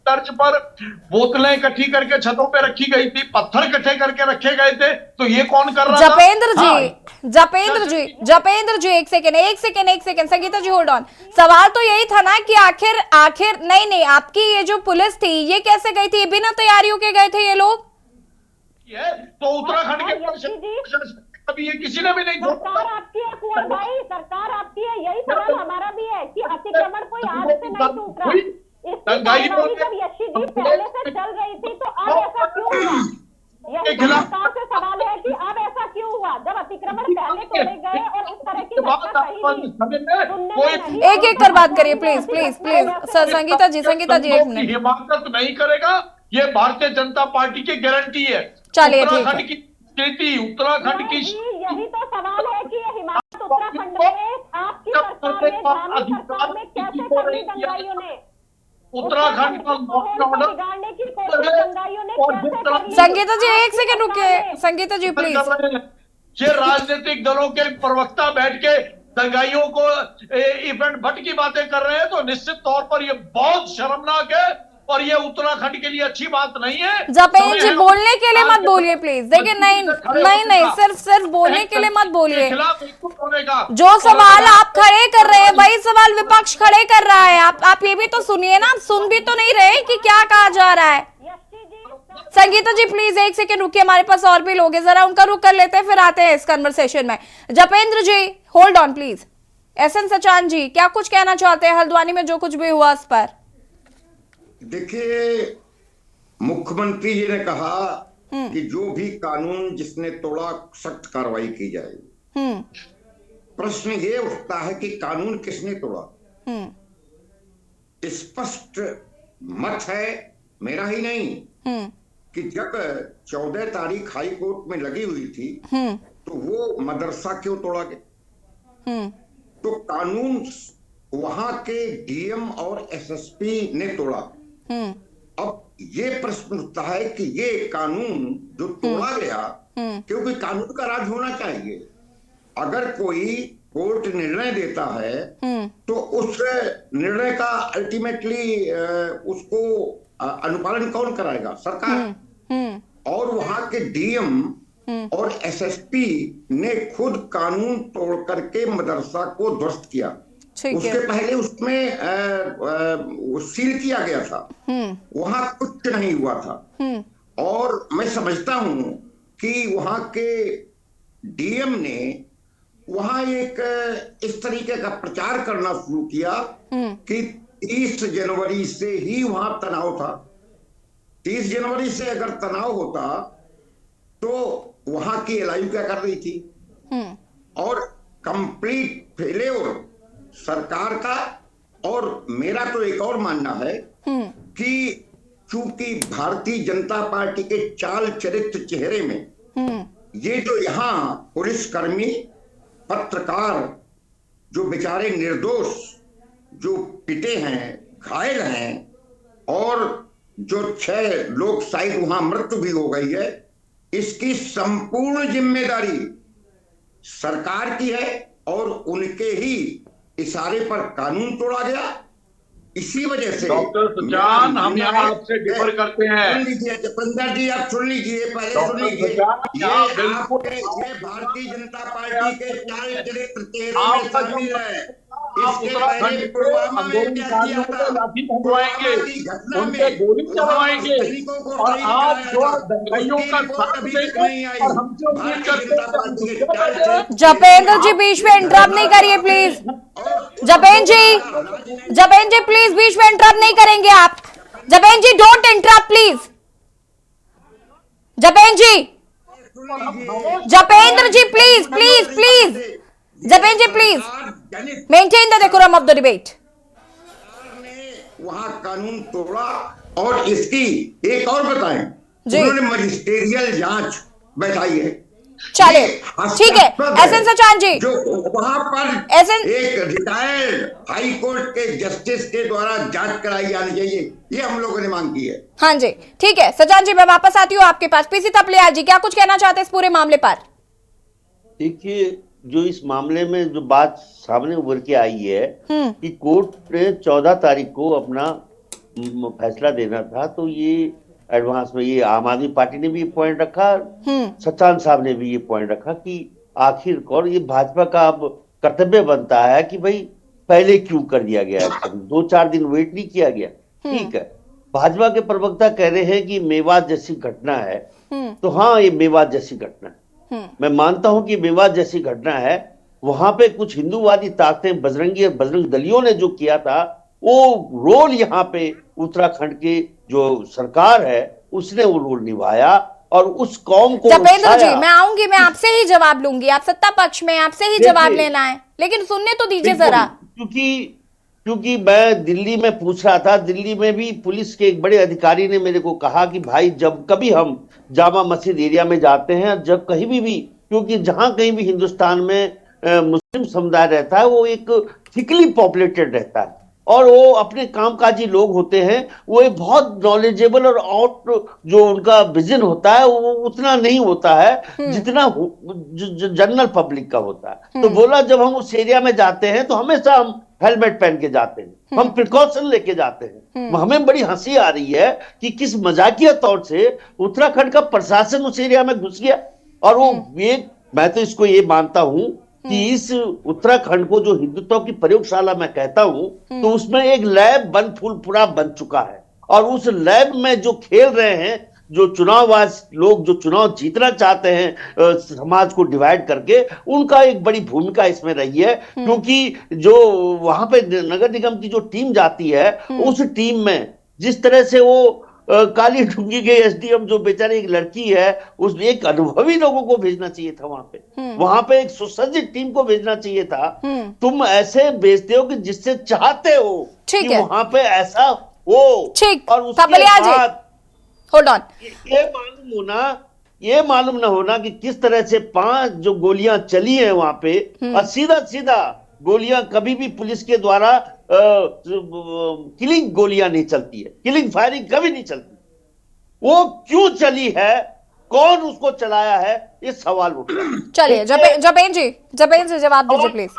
तर्ज पर बोतलें इकट्ठी करके छतों पे रखी गई थी, पत्थर इकट्ठे करके रखे गए थे। तो ये कौन कर रहा था? जपेंद्र जी एक second Sangeeta ji hold on. सवाल तो यही था ना कि आखिर नहीं आपकी ये जो पुलिस थी ये कैसे गई थी? बिना तैयारियों के गए थे ये लोग? तो उत्तराखंड के अभी ये किसी ने भी नहीं। सरकार आपकी है कुंवर भाई, सरकार आपकी है। यही सवाल हमारा भी है कि अतिक्रमण कोई आज से नहीं टूट रहा। जब यशी जी पहले से चल रही थी तो अब ऐसा क्यों हुआ? यही सरकार से सवाल है कि अब ऐसा क्यों हुआ जब अतिक्रमण पहले तोड़े गए और इस तरह की एक एक कर बात करिए प्लीज संगीता जी एक मिनट। हिमाकत नहीं करेगा, ये भारतीय जनता पार्टी की गारंटी है। चलिए उत्तराखंड की स्थिति, उत्तराखंड की यही तो सवाल है कि ये हिमाचल उत्तराखंड में आपकी सरकार में, ग्रामीण सरकार में कैसे कर दी दंगाइयों ने? उत्तराखंड का बिगाड़ने की कोशिश दंगाइयों ने कैसे कर ली? संगीता जी एक सेकंड रुकिए, संगीता जी प्लीज। ये राजनीतिक दलों के प्रवक्ता बैठ के दंगाइयों को इवेंट भट्ट की बातें कर रहे हैं, तो निश्चित तौर पर ये बहुत शर्मनाक है और ये उत्तराखंड के लिए अच्छी बात नहीं है। जपेन जी बोलने के लिए मत बोलिए प्लीज। देखिए नहीं, सिर्फ बोलने के लिए मत बोलिए। जो सवाल आप खड़े कर रहे हैं वही सवाल विपक्ष खड़े कर रहा है। आप ये भी तो सुनिए ना, सुन भी तो नहीं रहे कि क्या कहा जा रहा है। संगीता जी प्लीज एक सेकंड रुकिए, हमारे पास और भी लोग हैं, जरा उनका रुख कर लेते हैं, फिर आते हैं इस कन्वर्सेशन में। Japendra ji hold on please. SN Sachan ji क्या कुछ कहना चाहते हैं हल्द्वानी में जो कुछ भी हुआ उस पर? देखिए, मुख्यमंत्री जी ने कहा कि जो भी कानून जिसने तोड़ा सख्त कार्रवाई की जाए। प्रश्न ये उठता है कि कानून किसने तोड़ा? स्पष्ट मत है मेरा ही नहीं कि जब 14 तारीख हाई कोर्ट में लगी हुई थी तो वो मदरसा क्यों तोड़ा गया? तो कानून वहां के डीएम और एसएसपी ने तोड़ा। अब ये प्रश्न उठता है कि ये कानून जो तोड़ा गया, क्योंकि कानून का राज होना चाहिए। अगर कोई कोर्ट निर्णय देता है तो उस निर्णय का अल्टीमेटली उसको अनुपालन कौन कराएगा? सरकार। और वहां के डीएम और एसएसपी ने खुद कानून तोड़ करके मदरसा को ध्वस्त किया। उसके पहले उसमें सील किया गया था, वहां कुछ नहीं हुआ था। और मैं समझता हूं कि वहां के डीएम ने वहां एक इस तरीके का प्रचार करना शुरू किया कि 30 जनवरी से ही वहां तनाव था। 30 जनवरी से अगर तनाव होता तो वहां की एलआईयू क्या कर रही थी? और कंप्लीट फेल्योर सरकार का। और मेरा तो एक और मानना है कि चूंकि भारतीय जनता पार्टी के चाल चरित्र चेहरे में ये जो यहाँ पुलिसकर्मी, पत्रकार जो बेचारे निर्दोष जो पिटे हैं, घायल हैं, और जो 6 लोग शायद वहां मृत्यु भी हो गई है, इसकी संपूर्ण जिम्मेदारी सरकार की है और उनके ही इशारे पर कानून तोड़ा गया। इसी वजह से डॉक्टर सचान हम यहाँ आपसे डिफर करते हैं। सुन लीजिए जपेंद्र जी, आप सुन लीजिए, पहले सुन लीजिए। ये भारतीय जनता पार्टी के चाल चरित्र चेहरे में शामिल है। इसके पहले पुलवामा में क्या किया था? मंगवाएंगे, उनके गोली चलवाएंगे, और आप जो दंगाइयों का साथ देंगे और हमसे उम्मीद करते हैं। जपेंद्र जी बीच में इंटरप्ट नहीं करिए प्लीज। जपेन जी प्लीज बीच में इंटरप्ट नहीं करेंगे आप। Japen ji don't interrupt please. Japendra ji please. Japen ji please maintain the decorum of the debate. वहां कानून तोड़ा। और इसकी एक और बताएं, उन्होंने मजिस्ट्रियल जांच बैठाई है। चलिए ठीक है एसएन सचान जी, जो वहां पर एक रिटायर्ड हाई कोर्ट के जस्टिस के द्वारा जांच कराई जानी चाहिए, ये हम लोगों ने मांग की है। हाँ जी ठीक है सचान जी, मैं वापस आती हूँ आपके पास। पीसी थपलियाल जी क्या कुछ कहना चाहते हैं इस पूरे मामले पर? देखिए, जो इस मामले में जो बात सामने उभर के आई है कि कोर्ट ने 14 तारीख को अपना फैसला देना था, तो ये एडवांस में ये आम आदमी पार्टी ने भी ये पॉइंट रखा, सचान साहब ने भी ये पॉइंट रखा कि आखिरकार ये भाजपा का अब कर्तव्य बनता है कि भाई पहले क्यों कर दिया गया, 2-4 दिन वेट नहीं किया गया। ठीक है, भाजपा के प्रवक्ता कह रहे हैं कि मेवात जैसी घटना है, तो हाँ ये मेवात जैसी घटना है, मैं मानता हूं कि मेवात जैसी घटना है। वहां पे कुछ हिंदूवादी ताकतें, बजरंगी और बजरंग दलियों ने जो किया था, वो रोल यहाँ पे उत्तराखंड के जो सरकार है उसने वो रोल निभाया और उस कौम को। जपेंद्र जी मैं आऊंगी, मैं आपसे ही जवाब लूंगी, आप सत्ता पक्ष में, आपसे ही जवाब लेना है, लेकिन सुनने तो दीजिए जरा। क्योंकि मैं दिल्ली में पूछ रहा था, दिल्ली में भी पुलिस के एक बड़े अधिकारी ने मेरे को कहा कि भाई जब कभी हम जामा मस्जिद एरिया में जाते हैं, जब कहीं भी क्योंकि जहां कहीं भी हिंदुस्तान में मुस्लिम समुदाय रहता है वो एक थिकली पॉपुलेटेड रहता है और वो अपने कामकाजी लोग होते हैं, वो एक बहुत नॉलेजेबल और आउट जो उनका विजन होता है वो उतना नहीं होता है जितना जनरल पब्लिक का होता है। तो बोला जब हम उस एरिया में जाते हैं तो हमेशा हम हेलमेट पहन के जाते हैं, हम प्रिकॉशन लेके जाते हैं। हमें बड़ी हंसी आ रही है कि किस मजाकिया तौर से उत्तराखंड का प्रशासन उस एरिया में घुस गया। और वो मैं तो इसको ये मानता हूं कि इस उत्तराखंड को जो हिंदुत्व की प्रयोगशाला मैं कहता हूं, तो उसमें एक लैब पूरा बन चुका है। और उस लैब में जो खेल रहे हैं, जो चुनावबाज लोग जो चुनाव जीतना चाहते हैं समाज को डिवाइड करके, उनका एक बड़ी भूमिका इसमें रही है। क्योंकि जो वहां पे नगर निगम की जो टीम जाती है, उस टीम में जिस तरह से वो काली डूंगी के एसडीएम जो बेचारी एक लड़की है, उस एक अनुभवी लोगों को भेजना चाहिए था वहां पे एक सुसज्जित टीम को भेजना चाहिए था। तुम ऐसे भेजते हो कि जिससे चाहते हो कि वहां पे ऐसा हो। और उसके बाद होल्ड ऑन, ये मालूम ना होना कि किस तरह से 5 जो गोलियां चली हैं वहां पे, और सीधा गोलियां कभी भी पुलिस के द्वारा किलिंग गोलियां नहीं चलती है, किलिंग फायरिंग कभी नहीं चलती। वो क्यों चली है, कौन उसको चलाया है, ये सवाल उठ रहा है। चलिए जपेन जी जवाब दीजिए प्लीज।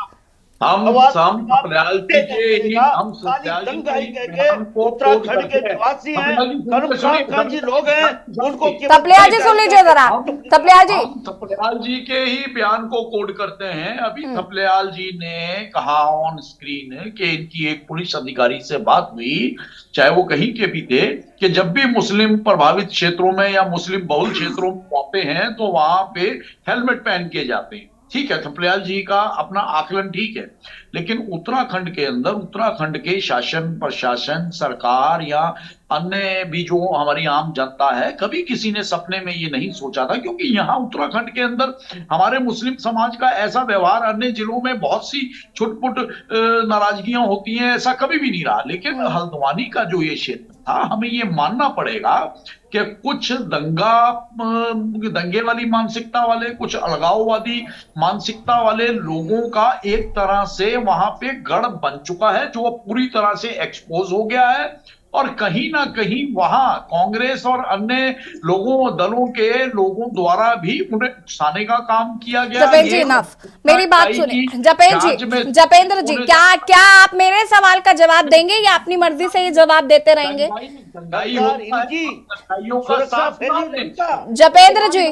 हम सत्यपाल जी के ही उत्तराखंड के निवासी हैं, कर्मकांड जी लोग हैं, उनको तपलिया जी सुन लीजिए जरा। थपलियाल जी के ही बयान को कोड करते हैं। अभी थपलियाल जी ने कहा ऑन स्क्रीन कि इनकी एक पुलिस अधिकारी से बात हुई, चाहे वो कहीं के भी थे, कि जब भी मुस्लिम प्रभावित क्षेत्रों में या मुस्लिम बहुल क्षेत्रों में जाते हैं तो वहां पे हेलमेट पहन के जाते हैं। ठीक है, थपलियाल जी का अपना आकलन ठीक है, लेकिन उत्तराखंड के अंदर उत्तराखंड के शासन प्रशासन सरकार या अन्य भी जो हमारी आम जनता है, कभी किसी ने सपने में ये नहीं सोचा था। क्योंकि यहाँ उत्तराखंड के अंदर हमारे मुस्लिम समाज का ऐसा व्यवहार, अन्य जिलों में बहुत सी छुटपुट नाराजगियां होती हैं, ऐसा कभी भी नहीं रहा। लेकिन हल्द्वानी का जो ये क्षेत्र था, हमें ये मानना पड़ेगा कि कुछ दंगे वाली मानसिकता वाले, कुछ अलगाववादी मानसिकता वाले लोगों का एक तरह से वहां पे गढ़ बन चुका है, जो पूरी तरह से एक्सपोज हो गया है। और कहीं ना कहीं वहां कांग्रेस और अन्य दलों के लोगों द्वारा भी उन्हें उकसाने का काम किया गया। जपेन जी मेरी बात सुनिए। जपेंद्र जी क्या आप मेरे सवाल का जवाब देंगे या अपनी मर्जी से ये जवाब देते रहेंगे? जपेंद्र जी,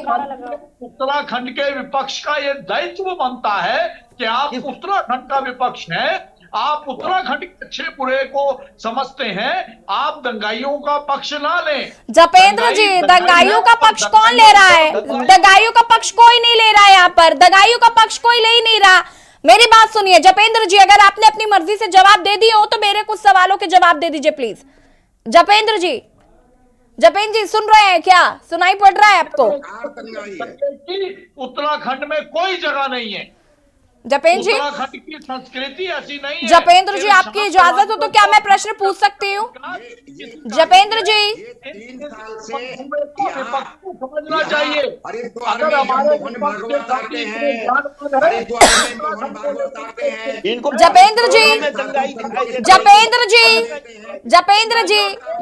उत्तराखंड के विपक्ष का ये दायित्व बनता है कि आप उत्तराखंड का विपक्ष है, आप उत्तराखंड के अच्छे बुरे को समझते हैं, आप दंगाइयों का पक्ष ना लें। जपेंद्र जी, दंगाइयों का पक्ष कौन ले रहा है? दंगाइयों का पक्ष कोई नहीं ले रहा है। यहाँ पर दंगाइयों का पक्ष कोई ले ही नहीं रहा। मेरी बात सुनिए जपेंद्र जी, अगर आपने अपनी मर्जी से जवाब दे दिए हो तो मेरे कुछ सवालों के जवाब दे दीजिए प्लीज। जपेंद्र जी सुन रहे हैं क्या? सुनाई पड़ रहा है आपको? उत्तराखंड में कोई जगह नहीं है। जपेंद्र जी, उत्तराखंड की संस्कृति ऐसी नहीं है। जपेंद्र जी, आपकी इजाजत हो तो क्या मैं प्रश्न पूछ सकती हूँ? जपेंद्र जी, 3 साल से समझना चाहिए। अगर हमारे भागवत आते हैं,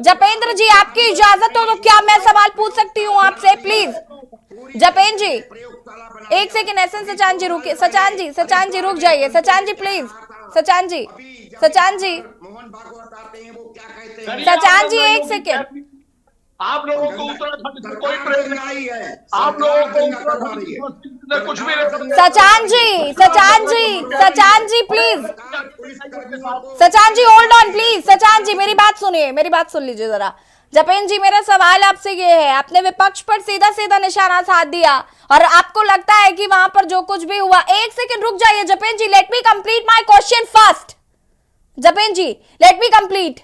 जपेंद्र जी आपकी इजाजत हो तो क्या मैं सवाल पूछ सकती हूँ आपसे प्लीज? जपेन जी एक सेकेंड, ऐसे सचान जी रुकिए। सचान जी रुक जाइए। सचान जी प्लीज, सचान जी एक सेकेंड। आप लोगों को उत्तराखंड से कोई प्रेम नहीं है, आप लोगों को कुछ भी नहीं। Sachan ji please, Sachan ji hold on please. Sachan ji मेरी बात सुनिए, मेरी बात सुन लीजिए जरा। जपेन जी, मेरा सवाल आपसे ये है, आपने विपक्ष पर सीधा निशाना साध दिया और आपको लगता है कि वहां पर जो कुछ भी हुआ। एक सेकंड रुक जाइए Japen ji, let me complete my question first. Japen ji let me complete.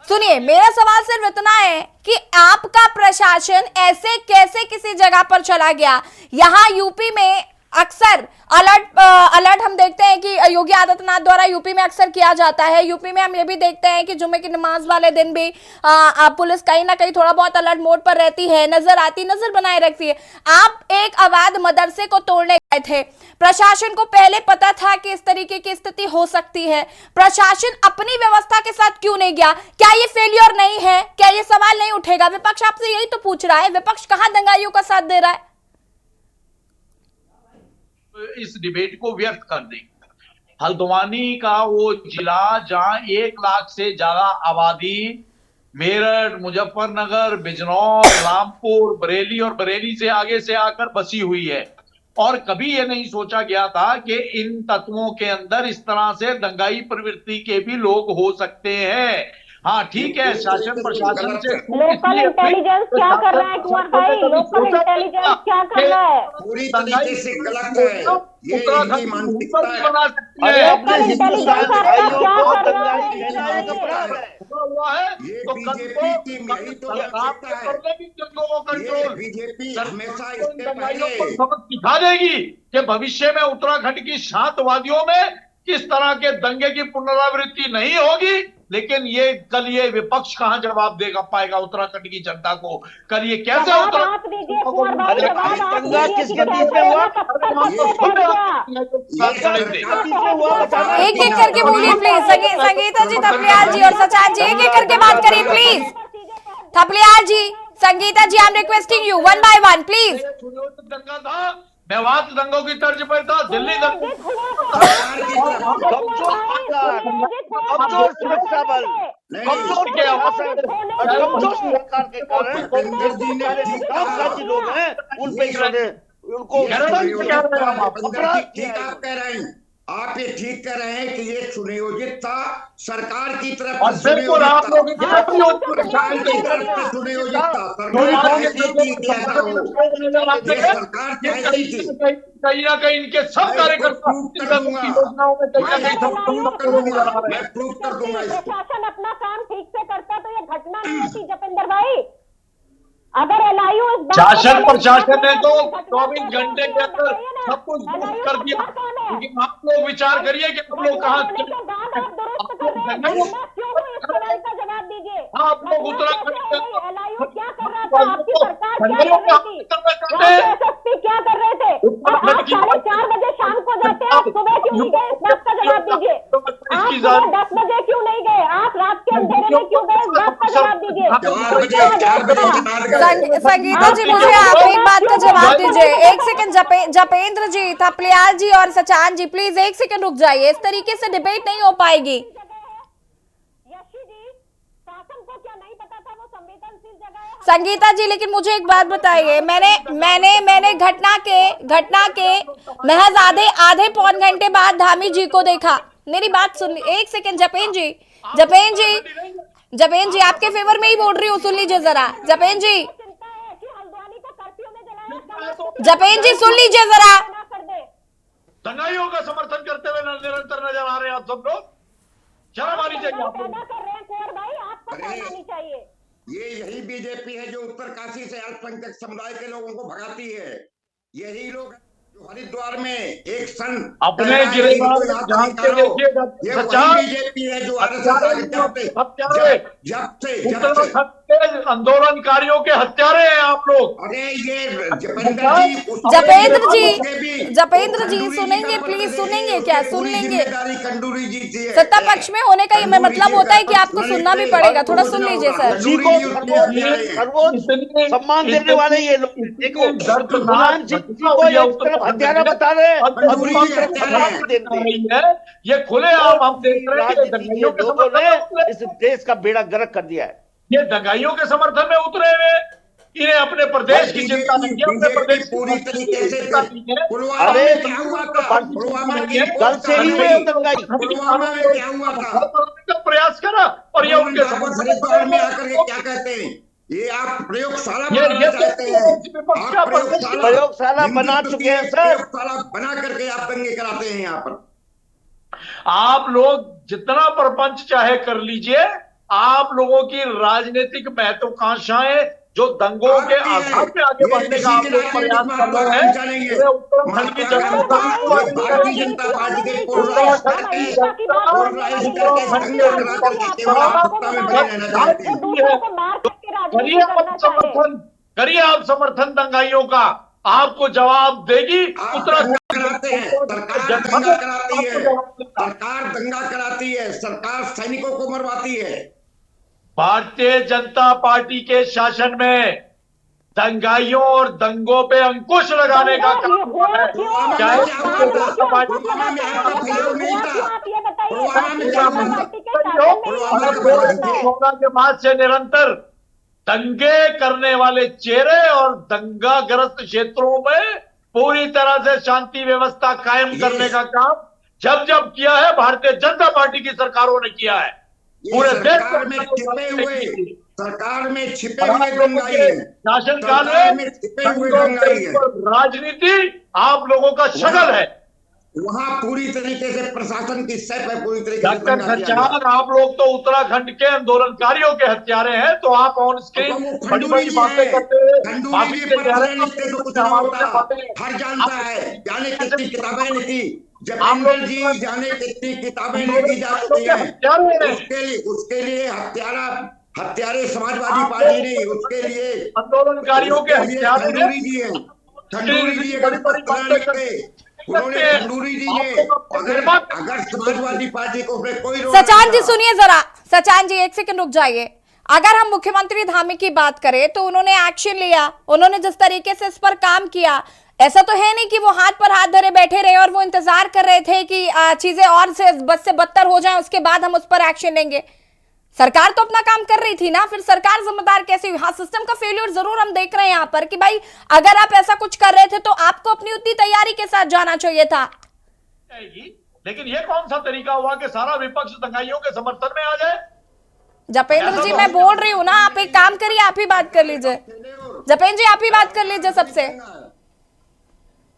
सुनिए, मेरा सवाल सिर्फ इतना है कि आपका प्रशासन ऐसे कैसे किसी जगह पर चला गया? यहां यूपी में अक्सर अलर्ट हम देखते हैं कि योगी आदित्यनाथ द्वारा यूपी में अक्सर किया जाता है। यूपी में हम ये भी देखते हैं कि जुम्मे की नमाज वाले दिन भी पुलिस कहीं ना कहीं थोड़ा बहुत अलर्ट मोड पर रहती है, नजर बनाए रखती है। आप एक अवैध मदरसे को तोड़ने गए थे, प्रशासन को पहले पता था कि इस तरीके की स्थिति हो सकती है, प्रशासन अपनी व्यवस्था के साथ क्यों नहीं गया? क्या ये फेलियर नहीं है? क्या ये सवाल नहीं उठेगा? विपक्ष आपसे यही तो पूछ रहा है, विपक्ष कहां दंगाइयों का साथ दे रहा है? इस डिबेट को व्यक्त कर दें। हल्द्वानी का वो जिला जहां 1 लाख से ज्यादा आबादी मेरठ, मुजफ्फरनगर, बिजनौर, रामपुर, बरेली और बरेली से आगे से आकर बसी हुई है, और कभी ये नहीं सोचा गया था कि इन तत्वों के अंदर इस तरह से दंगाई प्रवृत्ति के भी लोग हो सकते हैं। हाँ ठीक है, शासन प्रशासन से लोकल इंटेलिजेंस क्या कर रहा है कुंवर भाई? लोकल इंटेलिजेंस क्या कर रहा है? पूरी तरीके से गलत है ये इनकी मानसिकता है। बना सकती है। लोकल इंटेलिजेंस क्या कर रहा है? ये बीजेपी की यही तो मानसिकता है। ये बीजेपी हमेशा इसके पहले सबक सिखा देगी कि भविष्य में उत्तराखंड की शांतवादियों में किस तरह के दंगे की पुनरावृत्ति नहीं होगी। लेकिन कल ये विपक्ष कहां जवाब देगा पाएगा उत्तराखंड की जनता को? कल ये कैसे एक एक करके बोलिए प्लीज। संगीता जी, थपलियाल जी और सचान जी, एक एक करके बात करिए please. Thapliyal ji, Sangeeta ji, I am requesting you 1 by 1 please. दंगा था, मेवात दंगों की तर्ज पर था, दिल्ली लोग हैं उन पे उनको ठीक आप कह रहे हैं, आप ये ठीक कह रहे हैं कि ये सुनियोजित था सरकार की तरफ और से, बिल्कुल आप लोग सरकार की तरफ से सुनियोजित था। सरकार चाहती थी कहीं ना कहीं इनके सब कार्यकर्ता मैं प्रूव कर दूंगा इसको। प्रशासन अपना काम ठीक से करता तो ये घटना नहीं होती जपेंद्र भाई। अगर एलआईयू शासन प्रशासन ने तो 24 घंटे के अंदर सब कुछ दुरुस्त कर दिया, लेकिन आप लोग विचार करिए कि आप लोग कहाँ जवाब दीजिए। आप लोग उत्तराखंड एलआईयू क्या कर रहा था? आपकी सरकार क्या कर रही थी? एसएसपी क्या कर रहे थे? और आप 4:30 बजे शाम को जाते हैं, आप सुबह क्यों नहीं गए? इस बात का जवाब दीजिए। आप सुबह 10 बजे क्यों नहीं गए? आप रात के अंधेरे में क्यों गए? इस बात का जवाब दीजिए। संगीता जी, मुझे आप एक बात का जवाब दीजिए। एक सेकंड, जपेंद्र जी, थपलियाल जी और सचान जी, प्लीज एक सेकंड रुक जाइए। इस तरीके से डिबेट नहीं हो पाएगी। यशी जी, शासन को क्या नहीं पता था वो संवेदनशील जगह है? संगीता जी, लेकिन मुझे एक बात बताइए। मैंने घटना के महज आधे पौन घंटे बाद धामी जी को देखा। मेरी बात सुन, एक सेकंड जपेन जी, आपके फेवर में ही बोल रही हूँ, सुन लीजिए जरा। जपेन जी, सुन लीजिए जरा। दंगाइयों का समर्थन करते हुए निरंतर नजर आ रहे हैं आप सब लोग। शर्म आनी चाहिए आप लोग। ये यही बीजेपी है जो उत्तरकाशी से अल्पसंख्यक समुदाय के लोगों को भगाती है। यही लोग जो हरिद्वार में एक सन अपने गिरेबान जान के देखिएगा, ये वही बीजेपी है जो आंदोलनकारियों के हत्यारे हैं आप लोग। अरे ये जपेंद्र जी सुनेंगे प्लीज, सुनेंगे क्या? सुन लेंगे। कंडूरी जी थी। सत्ता पक्ष में होने का ये मतलब होता है कि आपको सुनना भी पड़ेगा। थोड़ा सुन लीजिए सर। जी को सम्मान देने वाले ये लोग, देखो गुलाम जी को एक तरफ हत्यारा बता रहे हैं और दूसरी तरफ देते हैं। ये खुले हम देख रहे हैं दंगाइयों के लोगों ने इस देश का बेड़ा गर्क कर दिया है। ये दंगाइयों के समर्थन में उतरे हुए, इन्हें अपने प्रदेश की चिंता नहीं है, अपने प्रदेश पूरी तरीके से अरे क्या हुआ था? कल से ही हुए दंगाई, पुलवामा में क्या हुआ था? प्रयास करा और ये उनके हरिद्वार में आकर के क्या कहते हैं? ये आप प्रयोगशाला बनाना चाहते हैं। प्रयोगशाला बना चुके हैं सर। प्रयोगशाला बना करके आप दंगे कराते हैं यहाँ पर। आप लोग जितना प्रपंच चाहे कर लीजिए, आप लोगों की राजनीतिक महत्वाकांक्षाएं जो दंगों के आधार पे आगे बढ़ने का आप लोग प्रयास कर रहे हैं, उत्तराखंड की जनता भारतीय जनता पार्टी के करिए आप समर्थन दंगाइयों का, आपको जवाब देगी उत्तराखंड। सरकार दंगा कराती है, सरकार सैनिकों को मरवाती है। भारतीय जनता पार्टी के शासन में दंगाइयों और दंगों पे अंकुश लगाने का काम है। चाहे कोरोना के बाद से निरंतर दंगे करने वाले चेहरे और दंगाग्रस्त क्षेत्रों में पूरी तरह से शांति व्यवस्था कायम करने का काम जब जब किया है भारतीय जनता पार्टी की सरकारों ने किया है। पूरे देश सरकार में छिपे हुए दंगाई है, शासनकाल में राजनीति आप लोगों का शगल है। वहां पूरी तरीके से प्रशासन की सैफ है, पूरी तरीके डॉक्टर सच्चान, आप लोग तो उत्तराखंड के आंदोलनकारियों के हत्यारे हैं, तो आप ऑन स्क्रीन बड़ी बड़ी बातें करते हर जानता है, जाने कितनी किताबें लिखी जपेंद्र जी, जाने कितनी किताबें लिखी जा चुकी है। उसके लिए हत्यारे समाजवादी पार्टी नहीं, उसके लिए आंदोलनकारियों के हत्यारे खंडूरी जी है, खंडूरी जी उन्होंने खंडूरी जी ने अगर समाजवादी पार्टी को कोई सचान जी सुनिए जरा, सचान जी एक सेकंड रुक जाइए। अगर हम मुख्यमंत्री धामी की बात करें तो उन्होंने एक्शन लिया, उन्होंने जिस तरीके से इस पर काम किया, ऐसा तो है नहीं कि वो हाथ पर हाथ धरे बैठे रहे और वो इंतजार कर रहे थे कि चीजें और से बद से बदतर हो जाएं, उसके बाद हम उस पर एक्शन लेंगे। सरकार तो अपना काम कर रही थी ना, फिर सरकार जिम्मेदार कैसे हुई? हाँ, सिस्टम का फेल्योर जरूर हम देख रहे हैं यहाँ पर कि भाई अगर आप ऐसा कुछ कर रहे थे तो आपको अपनी उतनी तैयारी के साथ जाना चाहिए था। लेकिन ये कौन सा तरीका हुआ कि सारा विपक्ष दंगाइयों के समर्थन में आ जाए? जपेंद्र जी मैं बोल रही हूँ ना, आप एक काम करिए, आप ही बात कर लीजिए। जपेंद्र जी आप ही बात कर लीजिए सबसे,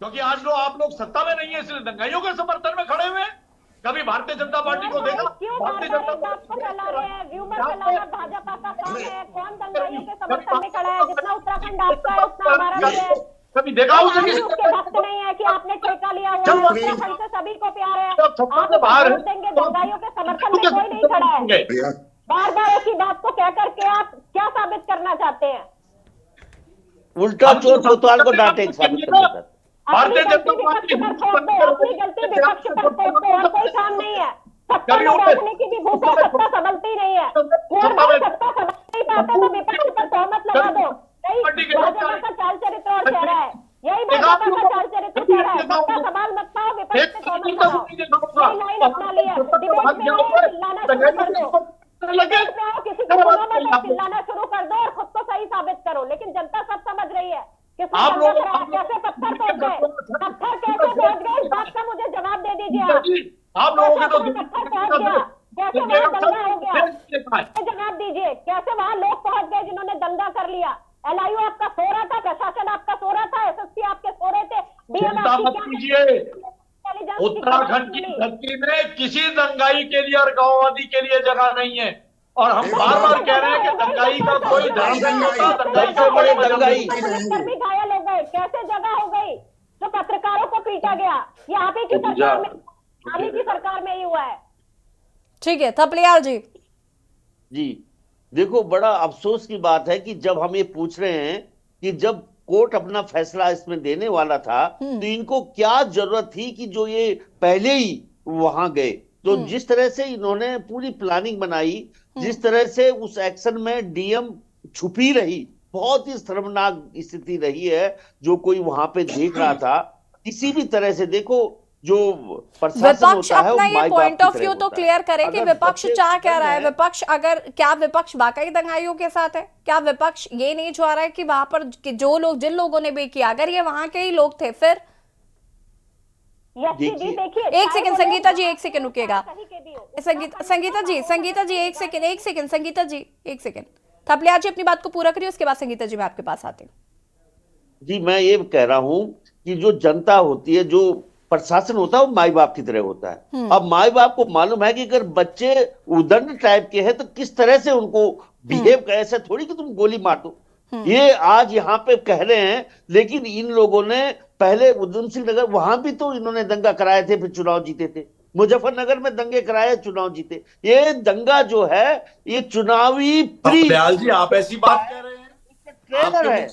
क्योंकि आज आप लोग सत्ता में नहीं है, इसलिए दंगाइयों के समर्थन में खड़े हुए हैं। कभी भारतीय जनता पार्टी को देखा? भारतीय जनता पार्टी फैला रहे हैं, व्यूमर फैलाना भाजपा का काम है। कौन दंगाइयों के समर्थन में खड़ा है? जितना उत्तराखंड आपका है उतना हमारा भी है। कभी देखा उसके भक्त नहीं है कि आपने ठेका लिया हुआ है, उत्तराखंड से सभी को प्यार है, आप वोट देंगे। दंगाइयों के समर्थन में कोई नहीं खड़ा है। बार बार ऐसी बात को कह करके आप क्या साबित करना चाहते हैं? उल्टा चोर कोतवाल को डांटे साबित करना। भारतीय जनता पार्टी अपनी गलती विपक्ष पर थोप दो, और कोई काम नहीं है। सत्ता में बैठने की भी भूख है, सत्ता संभलती नहीं है। सत्ता संभल नहीं पाता तो विपक्ष पर तोहमत लगा दो। यही भाजपा का चाल चरित्र और चेहरा है, यही भाजपा का चाल चरित्र चेहरा है। सत्ता संभाल मत पाओ, विपक्ष से तोहमत लगाओ। यही लाइन अपना लिया। डिबेट में चिल्लाना शुरू कर दो, किसी को चिल्लाना शुरू कर दो और खुद को सही साबित करो। लेकिन जनता सब समझ रही है आप लोग कैसे पत्थर पहुंच गए, पत्थर कैसे पहुंच गए, इस बात का मुझे जवाब दे दीजिए। आप लोगों के तो पत्थर पहुंच गया, कैसे वहां दंगा हो गया, जवाब दीजिए। कैसे वहां लोग पहुंच गए जिन्होंने दंगा कर लिया? LIU आपका सो रहा था, प्रशासन आपका सो रहा था, SSP आपके सो रहे थे, उत्तराखंड की धरती में किसी दंगाई के लिए और गांववादी के लिए जगह नहीं है। और हम बार बार कह रहे हैं कि दंगाई का कोई धर्म नहीं होता। दंगाई से बड़े दंगाई भी घायल हो गए, कैसे जगह हो गई? जो पत्रकारों को पीटा गया, ये आप ही की सरकार में, आप ही की सरकार में ही हुआ है। ठीक है, थपलियाल जी। जी देखो, बड़ा अफसोस की बात है कि जब हम ये पूछ रहे हैं कि जब कोर्ट अपना फैसला इसमें देने वाला था तो इनको क्या जरूरत थी कि जो ये पहले ही वहां गए। तो जिस तरह से इन्होंने पूरी प्लानिंग बनाई, जिस तरह से उस एक्शन में डीएम छुपी रही, बहुत ही शर्मनाक स्थिति रही है जो कोई वहां पे देख रहा था। किसी भी तरह से देखो, जो विपक्ष अपना ये पॉइंट ऑफ व्यू तो क्लियर करे कि विपक्ष चाह क्या रहा है। विपक्ष क्या विपक्ष वाकई दंगाइयों के साथ है? क्या विपक्ष ये नहीं चाह रहा है कि वहां पर जो लोग, जिन लोगों ने भी किया, अगर ये वहां के ही लोग थे फिर? एक सेकंड संगीता जी, एक सेकंड रुकिएगा। संगीता जी एक सेकंड संगीता जी एक सेकंड। थपलियाल जी अपनी बात को पूरा करिए, उसके बाद संगीता जी मैं आपके पास आती हूँ। जी मैं ये कह रहा हूं कि जो जनता होती है, जो प्रशासन होता है, वो माई बाप की तरह होता है। अब माई बाप को मालूम है कि अगर बच्चे उदंड टाइप के हैं तो किस तरह से उनको बिहेव कर, ऐसा थोड़ी कि तुम गोली मार दो। ये आज यहाँ पे कह रहे हैं, लेकिन इन लोगों ने पहले उधम सिंह नगर, वहां भी तो इन्होंने दंगा कराए थे, फिर चुनाव जीते थे। मुजफ्फरनगर में दंगे कराए, चुनाव जीते। ये दंगा जो है ये चुनावी दयाल जी आप ऐसी बात कह रहे हैं, ट्रेलर है।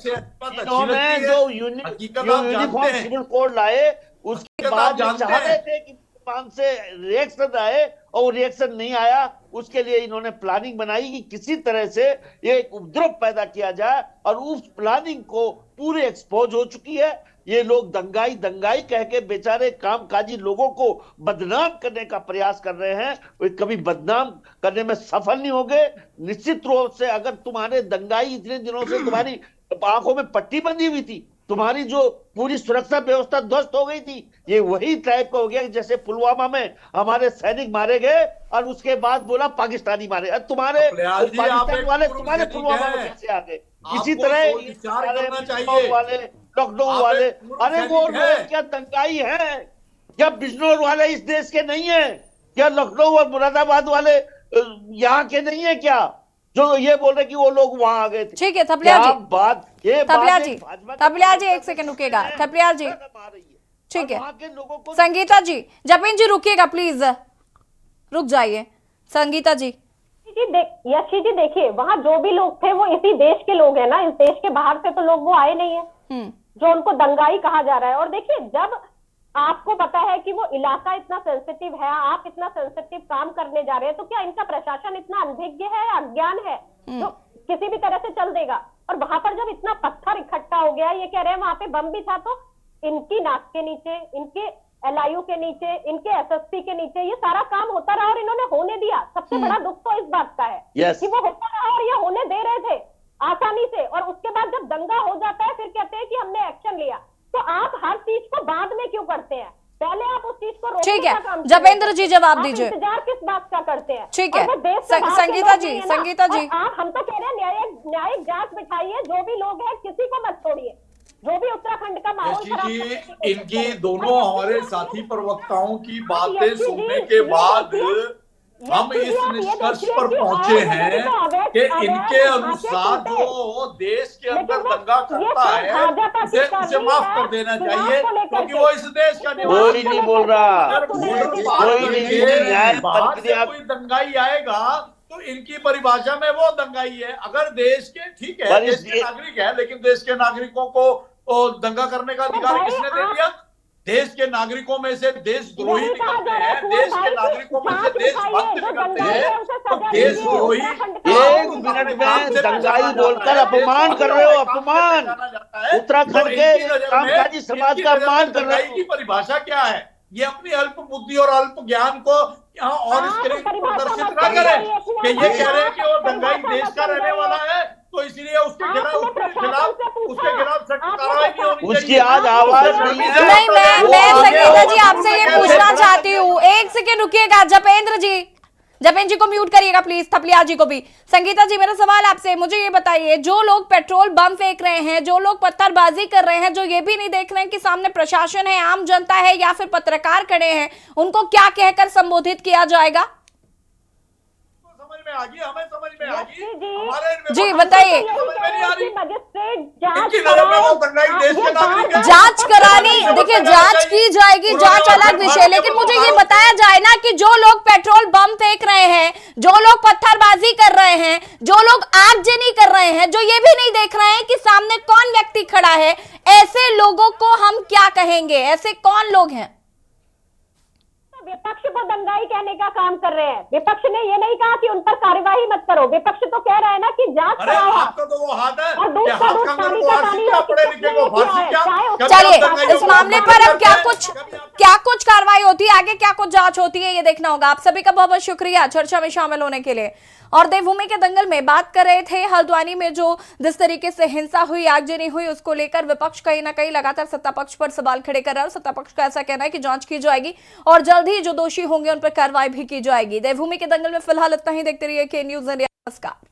इन्होंने जो यूनिफॉर्म सिविल कोड लाए, उसके बाद चाह रहे थे कि मान से रिएक्शन आए, और वो रिएक्शन नहीं आया, उसके लिए इन्होंने प्लानिंग बनाई कि किसी तरह से ये एक उपद्रव पैदा किया जाए, और उस प्लानिंग को पूरे एक्सपोज हो चुकी है। ये लोग दंगाई दंगाई कह के बेचारे कामकाजी लोगों को बदनाम करने का प्रयास कर रहे हैं, वे कभी बदनाम करने में सफल नहीं होंगे। निश्चित रूप से अगर तुम्हारे दंगाई इतने दिनों से तुम्हारी आंखों में पट्टी बंधी हुई थी, तुम्हारी जो पूरी सुरक्षा व्यवस्था ध्वस्त हो गई थी, ये वही टाइप का हो गया जैसे पुलवामा में हमारे सैनिक मारे गए और उसके बाद बोला पाकिस्तानी मारे। तुम्हारे पाकिस्तान वाले तुम्हारे पुलवामा में कैसे आ गए? इसी तरह वाले, लॉकडाउन वाले, अरे वो लोग क्या दंगाई है? क्या बिजनौर वाले इस देश के नहीं है? क्या लखनऊ और मुरादाबाद वाले यहाँ के नहीं है क्या, जो ये बोल रहे कि वो लोग वहां आ गए थे? ठीक है थपलियाल जी, थपलियाल जी एक सेकंड रुकिएगा। थपलियाल जी ठीक है, संगीता जी, जपिन जी रुकिएगा प्लीज, रुक जाइए। संगीता जी यशी जी देखिए, वहाँ जो भी लोग थे वो इसी देश के लोग हैं ना, इस देश के बाहर से तो लोग वो आए नहीं है जो उनको दंगाई कहा जा रहा है। और देखिए, जब आपको पता है कि वो इलाका इतना सेंसिटिव है, आप इतना सेंसिटिव काम करने जा रहे हैं, तो क्या इनका प्रशासन इतना अनभिज्ञ है या अज्ञान है जो किसी भी तरह से चल देगा? और वहां पर जब इतना पत्थर इकट्ठा हो गया, ये कह रहे हैं वहां पे बम भी था, तो इनकी नाक के नीचे, इनके LIU के नीचे, इनके SSP के नीचे ये सारा काम होता रहा और इन्होंने होने दिया। सबसे बड़ा दुख तो इस बात का है कि वो होता रहा और ये होने दे रहे थे आसानी से, और उसके बाद जब दंगा हो जाता है फिर कहते हैं कि हमने एक्शन लिया। तो आप हर चीज को बाद में क्यों करते हैं? पहले आप उस चीज को रोकने का काम कीजिए। जपेंद्र जी जवाब दीजिए। इंतजार किस बात का करते हैं? ठीक है संगीता जी, आप, हम तो कह रहे हैं न्यायिक जांच बिठाइए, जो भी लोग हैं किसी को मत छोड़िए, जो भी उत्तराखंड का माहौल इनकी दोनों हमारे साथी प्रवक्ताओं की बातें सुनने के बाद हम इस निष्कर्ष पर पहुंचे हैं कि इनके अनुसार जो देश के अंदर दंगा करता है उसे माफ कर देना चाहिए, क्योंकि वो इस देश का कोई नहीं बोल रहा, कोई दंगाई आएगा तो इनकी परिभाषा में वो दंगाई है। अगर देश के, ठीक है देश के नागरिक है, लेकिन देश के नागरिकों को दंगा करने का अधिकार किसने दे दिया? देश के नागरिकों में से देशद्रोही निकलते हैं, देश के नागरिकों में से देशभक्त निकलते हैं, तो देशद्रोही। 1 मिनट में दंगाई बोलकर अपमान कर रहे हो, अपमान, उत्तराखंड के कामकाजी समाज का अपमान कर रहे हो। की परिभाषा क्या है? ये अपनी अल्प बुद्धि और अल्प ज्ञान को यहाँ और स्क्रीन पर प्रदर्शित न करें कि ये कह रहे हैं कि वो दंगाई देश का रहने वाला है, तो इसलिए उसके खिलाफ सख्त कार्रवाई नहीं होनी चाहिए। उसकी आज आवाज नहीं है। नहीं, मैं संगीता जी आपसे ये पूछना चाहती हूँ, एक सेकेंड रुकिएगा। जपेंद्र जी को म्यूट करिएगा प्लीज, थपलियाल जी को भी। संगीता जी, मेरा सवाल आपसे, मुझे ये बताइए, जो लोग पेट्रोल बम फेंक रहे हैं, जो लोग पत्थरबाजी कर रहे हैं, जो ये भी नहीं देख रहे हैं कि सामने प्रशासन है, आम जनता है या फिर पत्रकार खड़े हैं, उनको क्या कहकर संबोधित किया जाएगा? हमें समझ में आ गई। जी बताइए। जांच करानी, देखिए जांच की जाएगी, जांच अलग विषय, लेकिन मुझे ये बताया जाए ना कि जो लोग पेट्रोल बम फेंक रहे हैं, जो लोग पत्थरबाजी कर रहे हैं, जो लोग आगजनी कर रहे हैं, जो ये भी नहीं देख रहे हैं कि सामने कौन व्यक्ति खड़ा है, ऐसे लोगों को हम क्या कहेंगे? ऐसे कौन लोग हैं? विपक्ष को दंगाई कहने का काम कर रहे हैं। विपक्ष ने ये नहीं कहा कि उन पर कार्यवाही मत करो, विपक्ष तो कह रहा है ना कि जांच कराओ। आपका तो वो हाथ है, और दूध का दूध पानी का पानी हो। चलिए, इस मामले पर अब क्या कुछ कार्रवाई होती है, आगे क्या कुछ जांच होती है, ये देखना होगा। आप सभी का बहुत बहुत शुक्रिया चर्चा में शामिल होने के लिए। और देवभूमि के दंगल में बात कर रहे थे, हल्द्वानी में जो जिस तरीके से हिंसा हुई, आगजनी हुई, उसको लेकर विपक्ष कहीं ना कहीं लगातार सत्ता पक्ष पर सवाल खड़े कर रहा है और सत्ता पक्ष का ऐसा कहना है कि जांच की जाएगी और जल्द ही जो दोषी होंगे उन पर कार्रवाई भी की जाएगी। देवभूमि के दंगल में फिलहाल इतना ही। देखते रहिए के न्यूज़ इंडिया। नमस्कार।